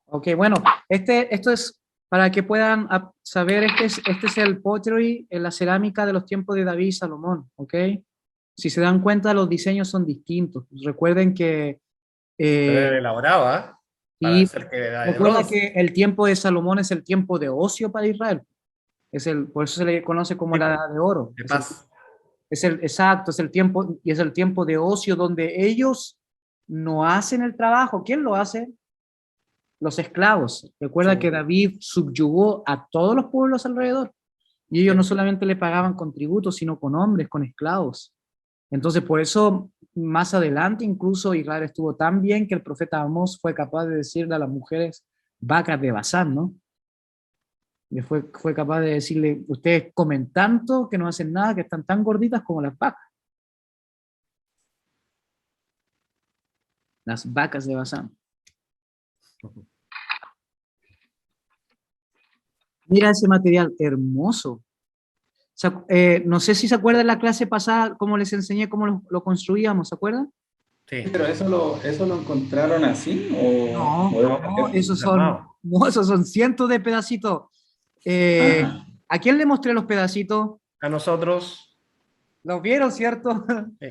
Ok, bueno, esto es para que puedan saber, este es el pottery, la cerámica de los tiempos de David y Salomón, ¿ok? Si se dan cuenta, los diseños son distintos. Recuerden que... elaborado, ¿eh? Y recuerda que el tiempo de Salomón es el tiempo de ocio para Israel. Por eso se le conoce como la edad de oro. De paz. Exacto, es el tiempo de ocio donde ellos no hacen el trabajo. ¿Quién lo hace? Los esclavos. Recuerda que David subyugó a todos los pueblos alrededor y ellos no solamente le pagaban con tributos, sino con hombres, con esclavos. Entonces, por eso, más adelante, incluso Israel estuvo tan bien que el profeta Amós fue capaz de decirle a las mujeres vacas de Basán, ¿no? Y fue capaz de decirle, ustedes comen tanto que no hacen nada, que están tan gorditas como las vacas. Las vacas de Basán. Mira ese material hermoso. No sé si se acuerdan la clase pasada, cómo les enseñé cómo lo construíamos, ¿se acuerdan? Sí. ¿Pero eso lo encontraron así? No, esos son cientos de pedacitos. ¿A quién le mostré los pedacitos? A nosotros. ¿Los vieron, cierto? Sí.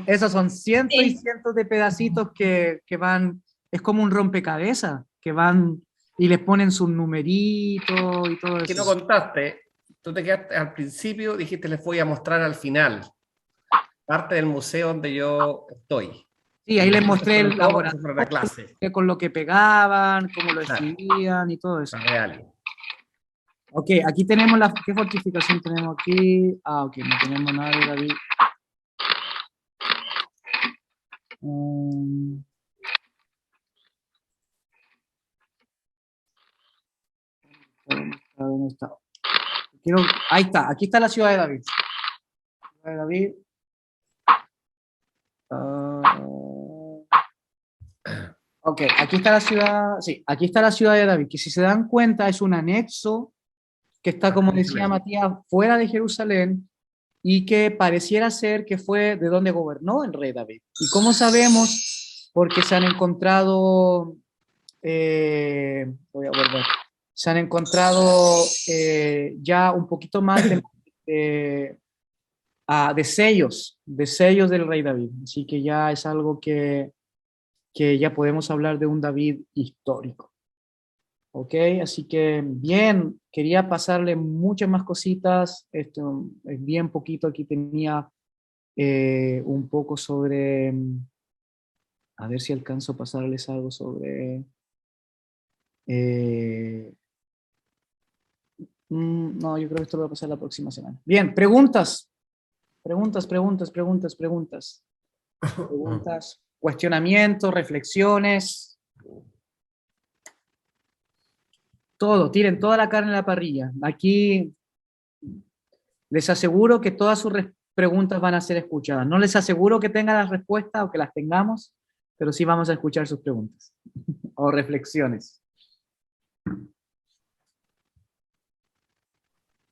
Esos son cientos y Sí. cientos de pedacitos que van, es como un rompecabezas, que van y les ponen sus numeritos y todo Que no eso. contaste, tú te quedaste al principio, dijiste les voy a mostrar al final, parte del museo donde yo estoy. Sí, ahí les mostré el Eso laboratorio fue la clase, con lo que pegaban, cómo lo claro, escribían y todo eso. la real. Ok, aquí tenemos la... ¿Qué fortificación tenemos aquí? Ah, ok, no tenemos nada de David. ¿Dónde está? Ahí está, aquí está la ciudad de David. Ciudad de David. Ok, aquí está la ciudad, sí, aquí está la ciudad de David, que si se dan cuenta es un anexo que está, como decía Matías, fuera de Jerusalén y que pareciera ser que fue de donde gobernó el rey David. ¿Y cómo sabemos? Porque se han encontrado, voy a volver, se han encontrado ya un poquito más de sellos del rey David. Así que ya es algo que ya podemos hablar de un David histórico. Ok, así que bien, quería pasarle muchas más cositas, esto es bien poquito, aquí tenía un poco sobre, a ver si alcanzo a pasarles algo sobre, eh, no, yo creo que esto lo voy a pasar la próxima semana. Bien, preguntas, cuestionamientos, reflexiones, todo, tiren toda la carne en la parrilla. Aquí les aseguro que todas sus preguntas van a ser escuchadas. No les aseguro que tengan las respuestas o que las tengamos, pero sí vamos a escuchar sus preguntas o reflexiones.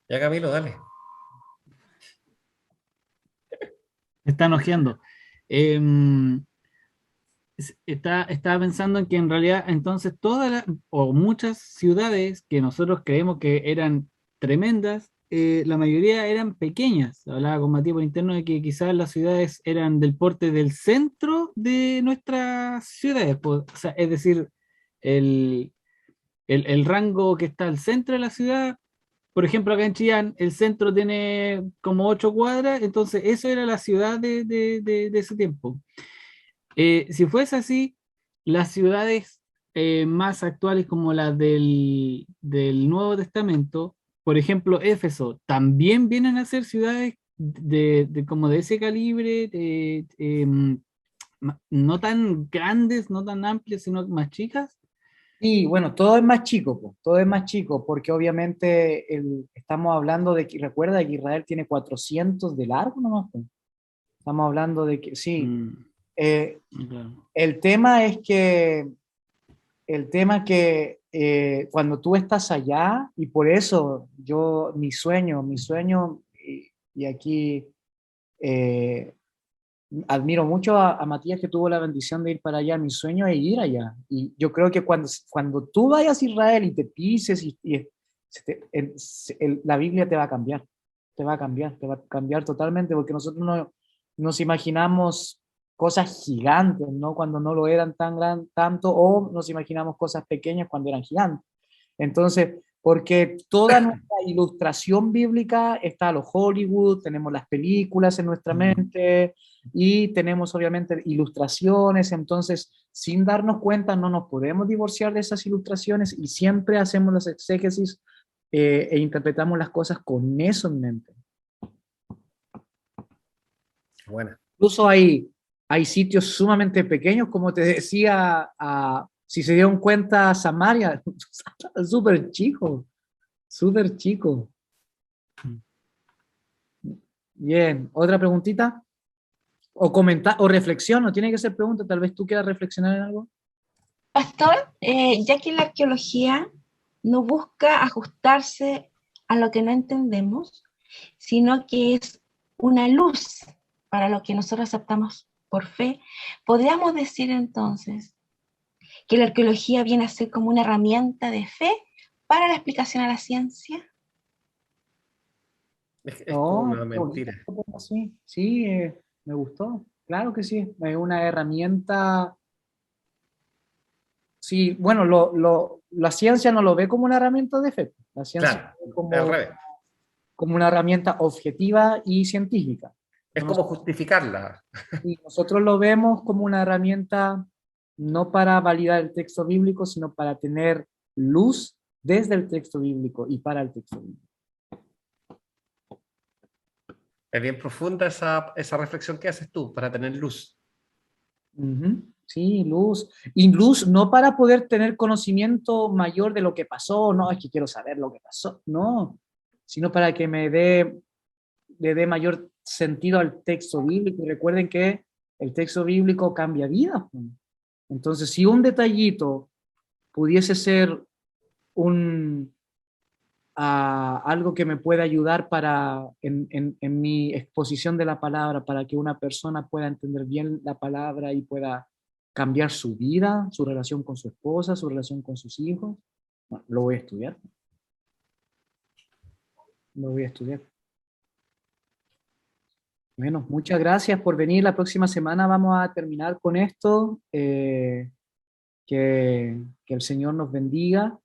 Ya, Camilo, dale. Me están ojeando. Estaba pensando en que en realidad entonces o muchas ciudades que nosotros creemos que eran tremendas, la mayoría eran pequeñas. Hablaba con Matías por interno de que quizás las ciudades eran del porte del centro de nuestras ciudades, o sea, es decir, el, el rango que está al centro de la ciudad. Por ejemplo, acá en Chillán, el centro tiene como 8 cuadras, entonces eso era la ciudad de ese tiempo. Si fuese así, las ciudades más actuales como las del Nuevo Testamento, por ejemplo, Éfeso, también vienen a ser ciudades como de ese calibre, no tan grandes, no tan amplias, sino más chicas. Y bueno, todo es más chico, po, todo es más chico, porque obviamente estamos hablando de que, recuerda que Israel tiene 400 de largo nomás, po. Estamos hablando de que, sí, Claro. el tema que cuando tú estás allá, y por eso mi sueño, y aquí eh, admiro mucho a Matías que tuvo la bendición de ir para allá, mi sueño es ir allá. Y yo creo que cuando tú vayas a Israel y te pises, la Biblia te va a cambiar, te va a cambiar totalmente, porque nosotros no nos imaginamos cosas gigantes, ¿no? Cuando no lo eran tanto, o nos imaginamos cosas pequeñas cuando eran gigantes. Entonces, porque toda nuestra ilustración bíblica está a los Hollywood, tenemos las películas en nuestra mente y tenemos obviamente ilustraciones, entonces sin darnos cuenta no nos podemos divorciar de esas ilustraciones y siempre hacemos los exégesis e interpretamos las cosas con eso en mente. Buena. Incluso hay sitios sumamente pequeños, como te decía, si se dieron cuenta, Samaria, súper chico, súper chico. Bien, ¿otra preguntita? O comentar, o reflexión, no tiene que ser pregunta, tal vez tú quieras reflexionar en algo. Pastor, ya que la arqueología no busca ajustarse a lo que no entendemos, sino que es una luz para lo que nosotros aceptamos por fe, ¿podríamos decir entonces que la arqueología viene a ser como una herramienta de fe para la explicación a la ciencia? Es como No, una qué bonito mentira. que lo ponga así. Sí, me gustó. Claro que sí. Es una herramienta. Sí, bueno, la ciencia no lo ve como una herramienta de fe. La ciencia Claro, lo ve al como, revés. como una herramienta objetiva y científica. Es Pero como justificarla. y nosotros lo vemos como una herramienta no para validar el texto bíblico, sino para tener luz desde el texto bíblico y para el texto bíblico. Es bien profunda esa reflexión que haces tú para tener luz. Ujú. Sí, luz. Y luz no para poder tener conocimiento mayor de lo que pasó, no, es que quiero saber lo que pasó, no, sino para que le dé mayor sentido al texto bíblico. Y recuerden que el texto bíblico cambia vidas. Entonces, si un detallito pudiese ser un, algo que me pueda ayudar en mi exposición de la palabra, para que una persona pueda entender bien la palabra y pueda cambiar su vida, su relación con su esposa, su relación con sus hijos, bueno, lo voy a estudiar. Lo voy a estudiar. Bueno, muchas gracias por venir. La próxima semana vamos a terminar con esto. Que el Señor nos bendiga.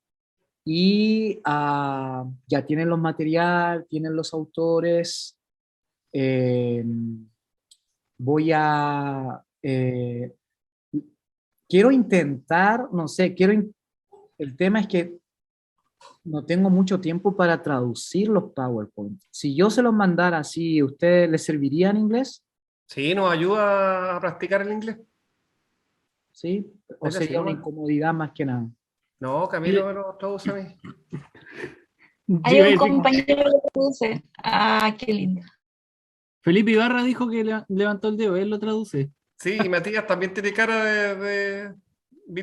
Y ya tienen los materiales, tienen los autores. Eh, voy a... quiero intentar, no sé, el tema es que no tengo mucho tiempo para traducir los PowerPoint. Si yo se los mandara así, ¿usted les serviría en inglés? Sí, nos ayuda a practicar el inglés. ¿Sí? ¿O Es así sería una nomás. incomodidad más que nada? No, Camilo me lo traduce a mí. Hay un compañero que produce. Ah, qué lindo. Felipe Ibarra dijo que levantó el dedo, él lo traduce. Sí, y Matías también tiene cara